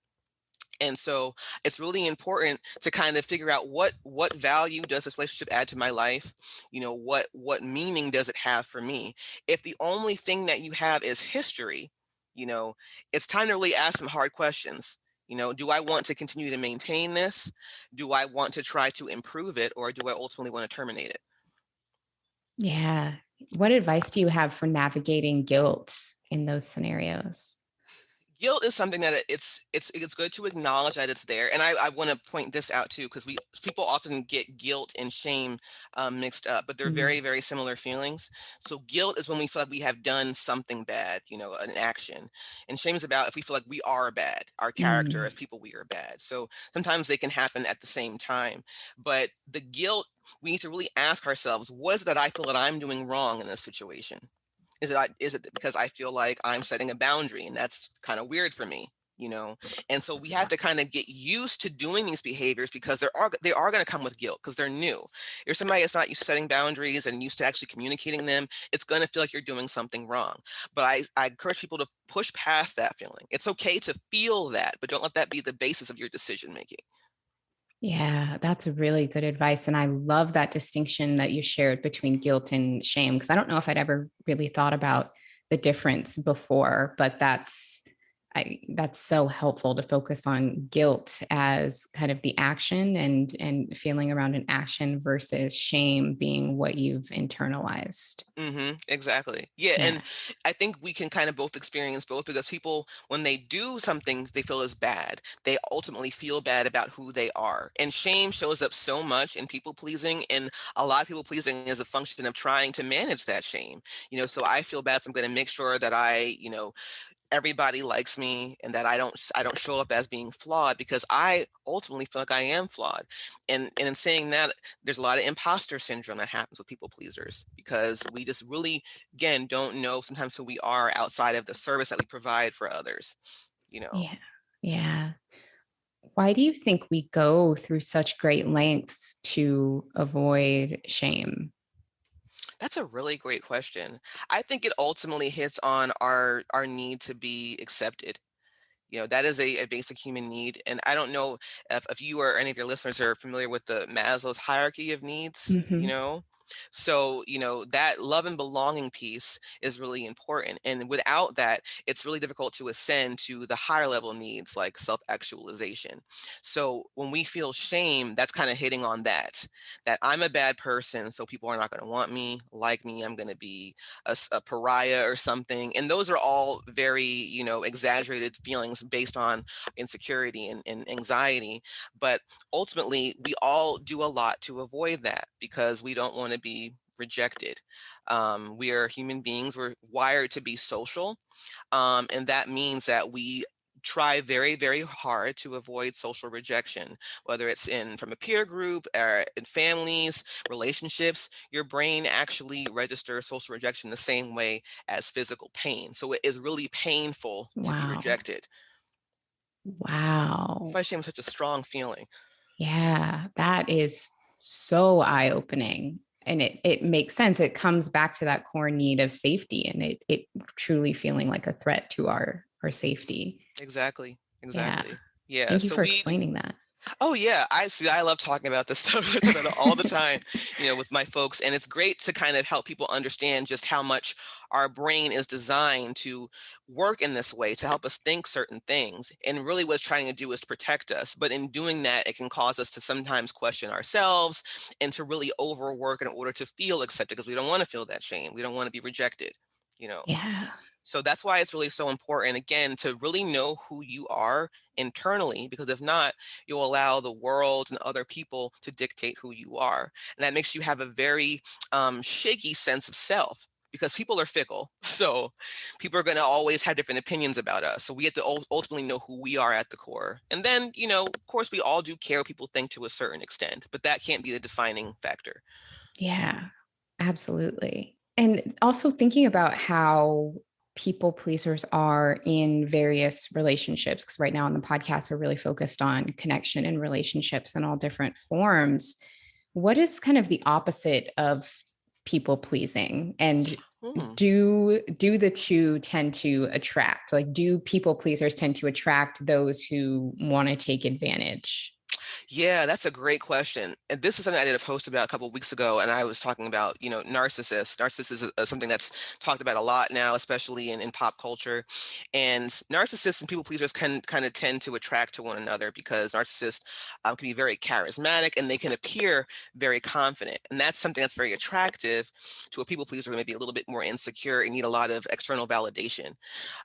And so it's really important to kind of figure out what value does this relationship add to my life? What meaning does it have for me? If the only thing that you have is history, it's time to really ask some hard questions. Do I want to continue to maintain this? Do I want to try to improve it, or do I ultimately want to terminate it? Yeah. What advice do you have for navigating guilt in those scenarios? Guilt is something that it's good to acknowledge that it's there, and I want to point this out too, because we people often get guilt and shame mixed up, but they're Mm, very, very similar feelings. So guilt is when we feel like we have done something bad, an action, and shame is about if we feel like we are bad, our character mm. as people, we are bad. So sometimes they can happen at the same time, but the guilt, we need to really ask ourselves, what is it that I feel that I'm doing wrong in this situation? Is it because I feel like I'm setting a boundary and that's kind of weird for me, you know? And so we have to kind of get used to doing these behaviors because they are going to come with guilt because they're new. If you're somebody that's not used to setting boundaries and used to actually communicating them, it's going to feel like you're doing something wrong. But I encourage people to push past that feeling. It's okay to feel that, but don't let that be the basis of your decision making. Yeah, that's really good advice. And I love that distinction that you shared between guilt and shame, because I don't know if I'd ever really thought about the difference before, but that's so helpful to focus on guilt as kind of the action and feeling around an action versus shame being what you've internalized. Exactly. Yeah, Yeah. and I think we can kind of both experience both because people, when they do something they feel is bad, they ultimately feel bad about who they are. And shame shows up so much in people pleasing, and a lot of people pleasing is a function of trying to manage that shame. So I feel bad, so I'm going to make sure that everybody likes me and that I don't show up as being flawed because I ultimately feel like I am flawed. And in saying that, there's a lot of imposter syndrome that happens with people pleasers because we just really, again, don't know sometimes who we are outside of the service that we provide for others, you know. Yeah. Yeah. Why do you think we go through such great lengths to avoid shame? That's a really great question. I think it ultimately hits on our need to be accepted. That is a basic human need. And I don't know if you or any of your listeners are familiar with the Maslow's hierarchy of needs, Hmm. So, that love and belonging piece is really important. And without that, it's really difficult to ascend to the higher level needs like self-actualization. So when we feel shame, that's kind of hitting on that I'm a bad person, so people are not going to want me, like me, I'm going to be a pariah or something. And those are all very, exaggerated feelings based on insecurity and anxiety. But ultimately, we all do a lot to avoid that because we don't want to be rejected. We are human beings, we're wired to be social. And that means that we try very, very hard to avoid social rejection, whether it's in from a peer group or in families, relationships. Your brain actually registers social rejection the same way as physical pain. So it is really painful to be Wow. rejected. That's Wow. why shame is such a strong feeling. Yeah, that is so eye-opening. And it makes sense. It comes back to that core need of safety and it truly feeling like a threat to our safety. Exactly. Yeah. Exactly. Yeah. Thank you So for we explaining that. Oh yeah, I see. I love talking about this stuff. I talk about it all the time, with my folks, and it's great to kind of help people understand just how much our brain is designed to work in this way to help us think certain things. And really, what it's trying to do is to protect us. But in doing that, it can cause us to sometimes question ourselves and to really overwork in order to feel accepted because we don't want to feel that shame. We don't want to be rejected. You know. Yeah. So that's why it's really so important, again, to really know who you are internally, because if not, you'll allow the world and other people to dictate who you are. And that makes you have a very shaky sense of self because people are fickle. So people are going to always have different opinions about us. So we have to ultimately know who we are at the core. And then, of course, we all do care what people think to a certain extent, but that can't be the defining factor. Yeah. Absolutely. And also thinking about how people pleasers are in various relationships, because right now on the podcast, we're really focused on connection and relationships in all different forms. What is kind of the opposite of people pleasing? And Hmm. do the two tend to attract? Like, do people pleasers tend to attract those who want to take advantage? Yeah, that's a great question. And this is something I did a post about a couple of weeks ago, and I was talking about, narcissists. Narcissists is something that's talked about a lot now, especially in pop culture. And narcissists and people pleasers can kind of tend to attract to one another because narcissists can be very charismatic and they can appear very confident. And that's something that's very attractive to a people pleaser who may be a little bit more insecure and need a lot of external validation.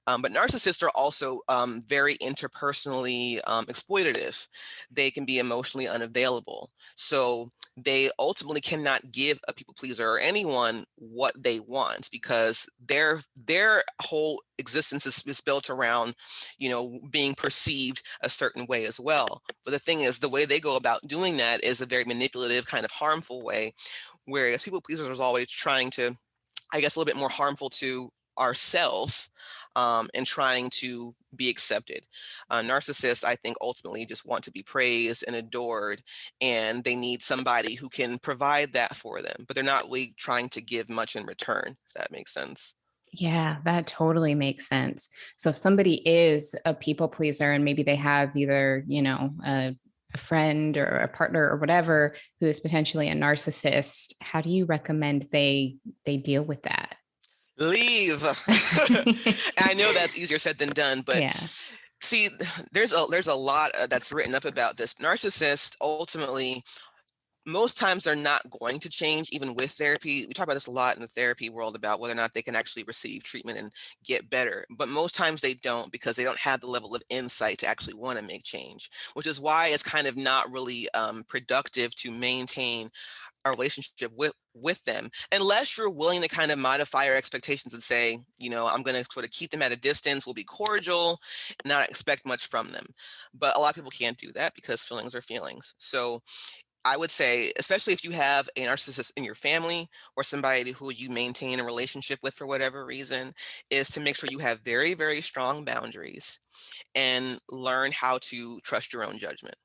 But narcissists are also very interpersonally exploitative. They can be emotionally unavailable. So they ultimately cannot give a people pleaser or anyone what they want because their whole existence is built around, being perceived a certain way as well. But the thing is, the way they go about doing that is a very manipulative, kind of harmful way, whereas people pleasers are always trying to, I guess, a little bit more harmful to ourselves and trying to be accepted. Narcissists, I think, ultimately just want to be praised and adored, and they need somebody who can provide that for them, but they're not really trying to give much in return, if that makes sense. Yeah, that totally makes sense. So if somebody is a people pleaser and maybe they have either, a friend or a partner or whatever who is potentially a narcissist, how do you recommend they deal with that? Leave. I know that's easier said than done, but Yeah. see, there's a lot that's written up about this. Narcissists ultimately, most times they're not going to change even with therapy. We talk about this a lot in the therapy world about whether or not they can actually receive treatment and get better. But most times they don't because they don't have the level of insight to actually want to make change, which is why it's kind of not really productive to maintain a relationship with them unless you're willing to kind of modify your expectations and say, I'm going to sort of keep them at a distance, we'll be cordial, not expect much from them. But a lot of people can't do that because feelings are feelings. So I would say, especially if you have a narcissist in your family or somebody who you maintain a relationship with for whatever reason, is to make sure you have very, very strong boundaries and learn how to trust your own judgment.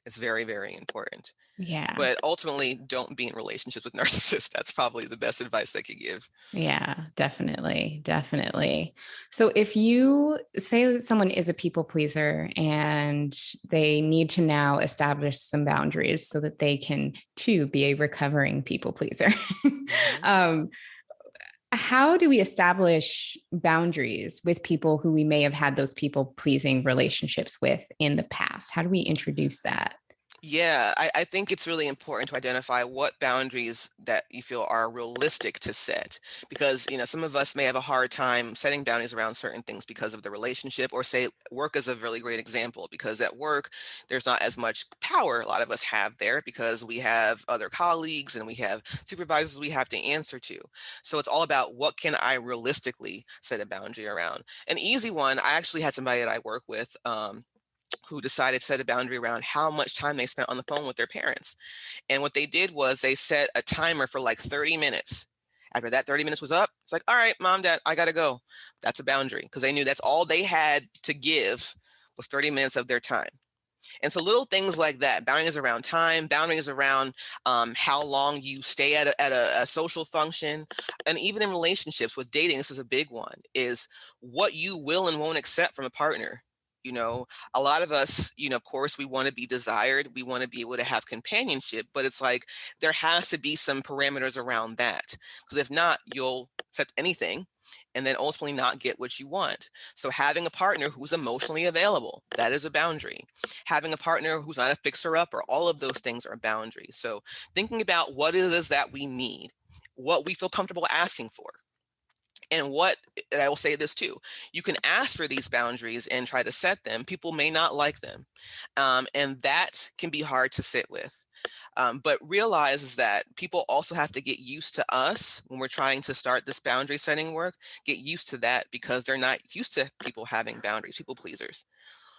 It's very, very important. Yeah. But ultimately, don't be in relationships with narcissists. That's probably the best advice I could give. Yeah, definitely. Definitely. So if you say that someone is a people pleaser and they need to now establish some boundaries so that they can too be a recovering people pleaser. Mhm. um, how do we establish boundaries with people who we may have had those people pleasing relationships with in the past? How do we introduce that? Yeah, I think it's really important to identify what boundaries that you feel are realistic to set. Because, some of us may have a hard time setting boundaries around certain things because of the relationship, or say work is a really great example because at work, there's not as much power a lot of us have there because we have other colleagues and we have supervisors we have to answer to. So it's all about what can I realistically set a boundary around. An easy one, I actually had somebody that I work with. Who decided to set a boundary around how much time they spent on the phone with their parents. And what they did was they set a timer for like 30 minutes. After that 30 minutes was up, it's like, all right, mom, dad, I got to go. That's a boundary because they knew that's all they had to give was 30 minutes of their time. And so little things like that, boundaries around time, boundaries around how long you stay at a social function, and even in relationships with dating, this is a big one, is what you will and won't accept from a partner. You know, a lot of us, of course, we want to be desired. We want to be able to have companionship, but it's like there has to be some parameters around that. Because if not, you'll accept anything and then ultimately not get what you want. So having a partner who's emotionally available, that is a boundary. Having a partner who's not a fixer-upper, all of those things are boundaries. So thinking about what it is that we need, what we feel comfortable asking for. And what I will say this too, you can ask for these boundaries and try to set them. People may not like them. And that can be hard to sit with. But realize is that people also have to get used to us when we're trying to start this boundary setting work, get used to that because they're not used to people having boundaries, people pleasers.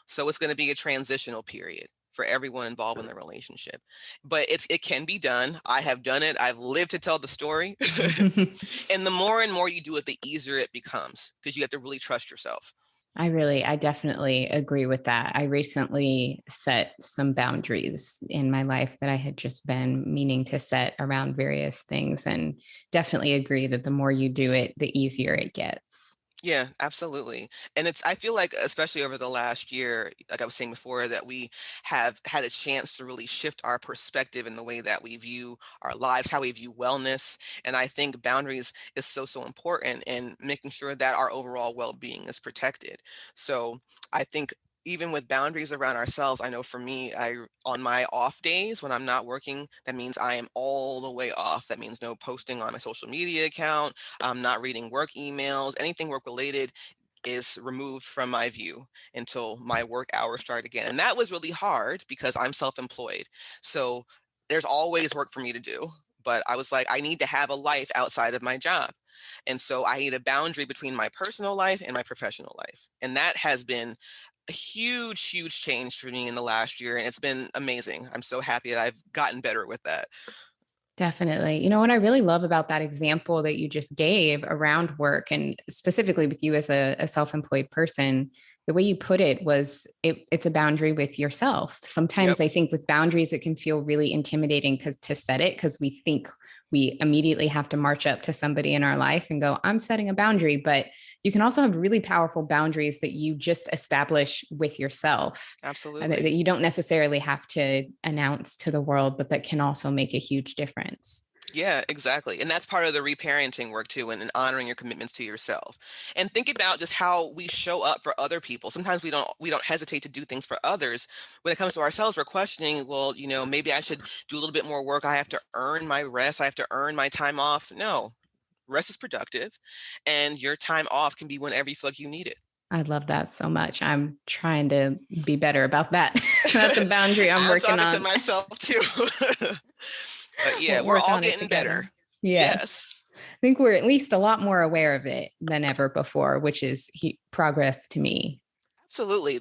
So it's going to be a transitional period. for everyone involved in the relationship. But it can be done. I have done it. I've lived to tell the story. And the more and more you do it, the easier it becomes, because you have to really trust yourself. I definitely agree with that. I recently set some boundaries in my life that I had just been meaning to set around various things, and definitely agree that the more you do it, the easier it gets. Yeah, absolutely. And I feel like, especially over the last year, like I was saying before, that we have had a chance to really shift our perspective in the way that we view our lives, how we view wellness. And I think boundaries is so important in making sure that our overall well-being is protected. So I think even with boundaries around ourselves, I know for me, on my off days when I'm not working, that means I am all the way off. That means no posting on my social media account. I'm not reading work emails. Anything work related is removed from my view until my work hours start again. And that was really hard because I'm self-employed. So there's always work for me to do. But I was like, I need to have a life outside of my job. And so I need a boundary between my personal life and my professional life. And that has been a huge change for me in the last year. And it's been amazing. I'm so happy that I've gotten better with that. Definitely. You know, what I really love about that example that you just gave around work, and specifically with you as a self-employed person, the way you put it was it's a boundary with yourself. Yep, Sometimes I think with boundaries, it can feel really intimidating to set it, because we think we immediately have to march up to somebody in our life and go, I'm setting a boundary. But you can also have really powerful boundaries that you just establish with yourself, that absolutely. you don't necessarily have to announce to the world, but that can also make a huge difference. Yeah, exactly. And that's part of the reparenting work too, and honoring your commitments to yourself. And think about just how we show up for other people. Sometimes we don't hesitate to do things for others. When it comes to ourselves, we're questioning, well, maybe I should do a little bit more work. I have to earn my rest. I have to earn my time off. No, rest is productive, and your time off can be whenever you feel like you need it. I love that so much. I'm trying to be better about that. That's a boundary I'm I'm working talking to on. myself too. But yeah, We'll we're work all on it getting better. together. Yes. Yes. I think we're at least a lot more aware of it than ever before, which is progress to me. Absolutely.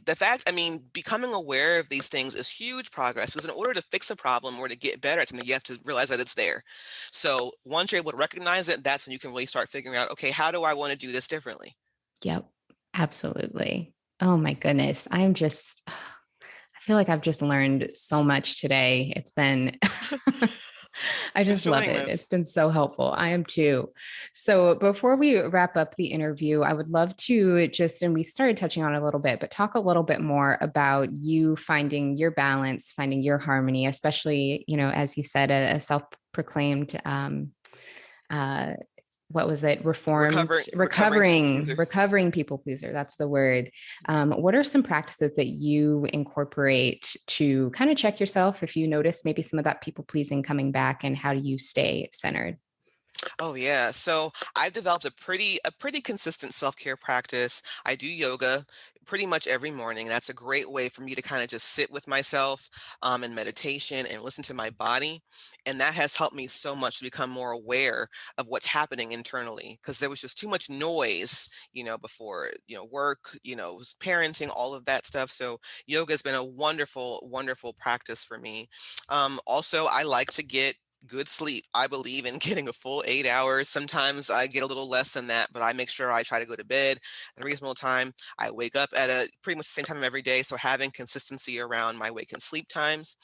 Becoming aware of these things is huge progress, because in order to fix a problem or to get better at something, you have to realize that it's there. So once you're able to recognize it, that's when you can really start figuring out, okay, how do I want to do this differently? Yep, absolutely. Oh my goodness. I feel like I've just learned so much today. It's been, I I'm just love enjoying it. It's this. been so helpful. I am too. So before we wrap up the interview, I would love to just, and we started touching on it a little bit, but talk a little bit more about you finding your balance, finding your harmony, especially, as you said, a self-proclaimed, uh, what was it, Recovering people pleaser. recovering people pleaser, that's the word. What are some practices that you incorporate to kind of check yourself if you notice maybe some of that people pleasing coming back, and how do you stay centered? Oh yeah. So I've developed a pretty consistent self-care practice. I do yoga pretty much every morning. That's a great way for me to kind of just sit with myself, in meditation, and listen to my body. And that has helped me so much to become more aware of what's happening internally, because there was just too much noise, before, work, parenting, all of that stuff. So yoga has been a wonderful practice for me. Also, I like to get good sleep. I believe in getting a full 8 hours. Sometimes I get a little less than that, but I make sure I try to go to bed at a reasonable time. I wake up at a pretty much the same time every day. So having consistency around my wake and sleep times.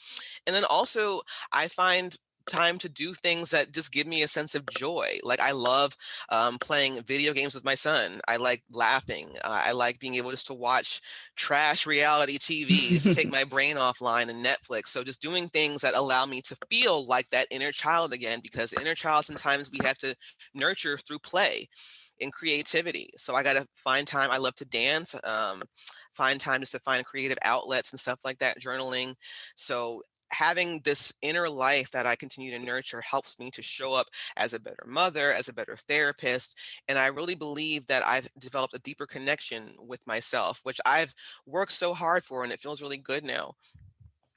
And then also, I find time to do things that just give me a sense of joy. Like I love, playing video games with my son. I like laughing. I like being able just to watch trash reality TV, just to take my brain offline, and Netflix. So just doing things that allow me to feel like that inner child again, because inner child sometimes we have to nurture through play and creativity. So I got to find time. I love to dance, find time just to find creative outlets and stuff like that, journaling. So having this inner life that I continue to nurture helps me to show up as a better mother, as a better therapist. And I really believe that I've developed a deeper connection with myself, which I've worked so hard for, and it feels really good now.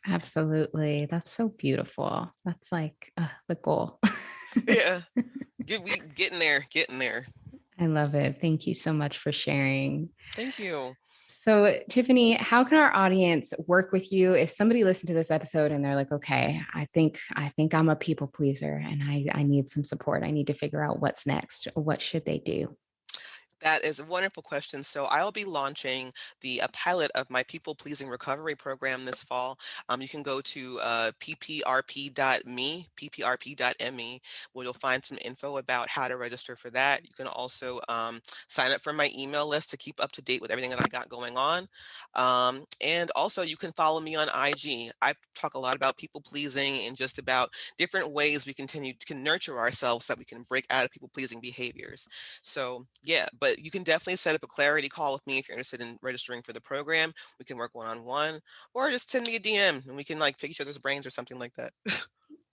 Absolutely. That's so beautiful. That's like the goal. Yeah, we getting there, getting there. I love it. Thank you so much for sharing. Thank you. So, Tiffany, how can our audience work with you if somebody listened to this episode and they're like, okay, I think I'm a people pleaser and I need some support. I need to figure out what's next. What should they do? That is a wonderful question. So I'll be launching a pilot of my People Pleasing Recovery Program this fall. You can go to pprp.me, where you'll find some info about how to register for that. You can also sign up for my email list to keep up to date with everything that I got going on. And also you can follow me on IG. I talk a lot about people pleasing and just about different ways we can nurture ourselves so that we can break out of people pleasing behaviors. So yeah, but you can definitely set up a clarity call with me if you're interested in registering for the program. We can work one-on-one, or just send me a DM and we can like pick each other's brains or something like that.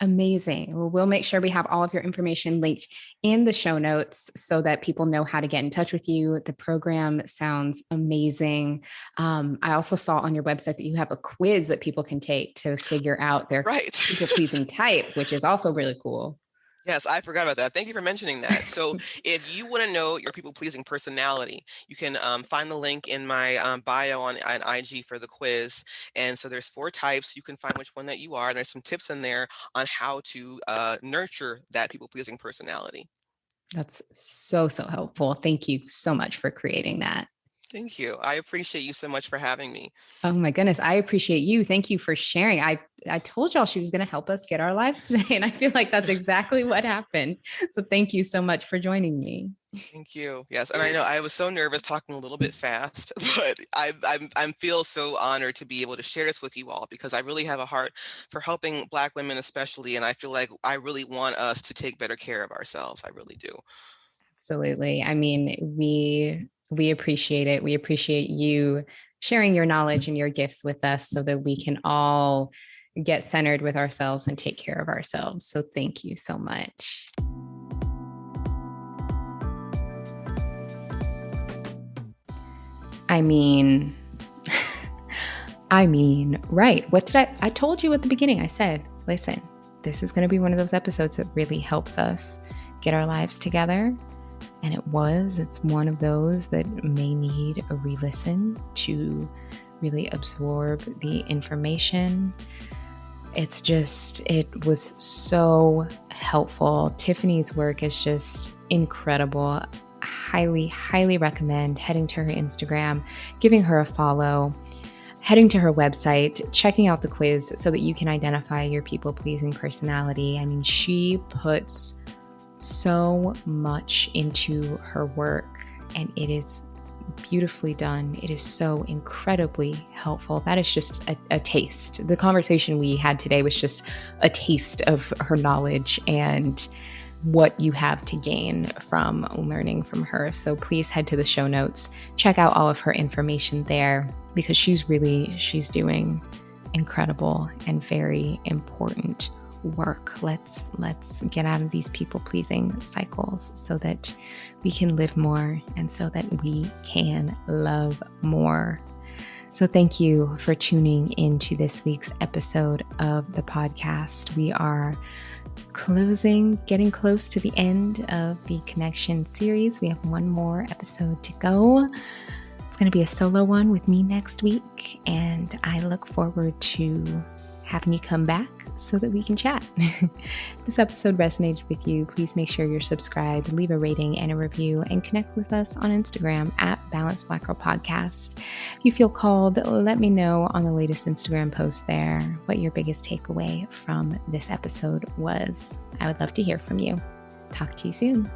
Amazing. Well, we'll make sure we have all of your information linked in the show notes so that people know how to get in touch with you. The program sounds amazing. I also saw on your website that you have a quiz that people can take to figure out their Right. people pleasing type, which is also really cool. Yes, I forgot about that. Thank you for mentioning that. So if you want to know your people-pleasing personality, you can find the link in my bio on IG for the quiz. And so there's 4 types. You can find which one that you are. And there's some tips in there on how to nurture that people-pleasing personality. That's so, so helpful. Thank you so much for creating that. Thank you. I appreciate you so much for having me. Oh my goodness. I appreciate you. Thank you for sharing. I told y'all she was going to help us get our lives today. And I feel like that's exactly what happened. So thank you so much for joining me. Thank you. Yes, and I know I was so nervous talking a little bit fast, but I feel so honored to be able to share this with you all because I really have a heart for helping Black women especially, and I feel like I really want us to take better care of ourselves. I really do. Absolutely. I mean, we appreciate it. We appreciate you sharing your knowledge and your gifts with us so that we can all get centered with ourselves and take care of ourselves. So thank you so much. I mean, right. What did I told you at the beginning, I said, listen, this is going to be one of those episodes that really helps us get our lives together. And it's one of those that may need a re-listen to really absorb the information. It was so helpful. Tiffany's work is just incredible. Highly, highly recommend heading to her Instagram, giving her a follow, heading to her website, checking out the quiz so that you can identify your people-pleasing personality. I mean, she puts so much into her work and it is beautifully done. It is so incredibly helpful. That is just a taste. The conversation we had today was just a taste of her knowledge and what you have to gain from learning from her. So please head to the show notes, check out all of her information there because she's doing incredible and very important work. Let's get out of these people-pleasing cycles so that we can live more and so that we can love more. So thank you for tuning into this week's episode of the podcast. We are getting close to the end of the Connection series. We have one more episode to go. It's going to be a solo one with me next week, and I look forward to having you come back so that we can chat. If this episode resonated with you, please make sure you're subscribed, leave a rating and a review, and connect with us on Instagram at Balanced Black Girl Podcast. If you feel called, let me know on the latest Instagram post there what your biggest takeaway from this episode was. I would love to hear from you. Talk to you soon.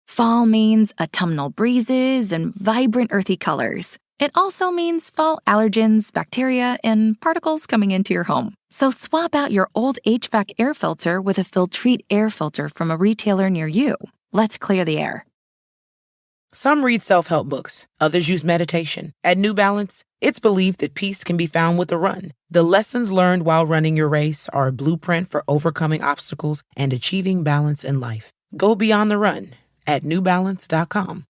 Fall means autumnal breezes and vibrant earthy colors. It also means fall allergens, bacteria, and particles coming into your home. So swap out your old HVAC air filter with a Filtrete air filter from a retailer near you. Let's clear the air. Some read self-help books. Others use meditation. At New Balance, it's believed that peace can be found with a run. The lessons learned while running your race are a blueprint for overcoming obstacles and achieving balance in life. Go beyond the run at newbalance.com.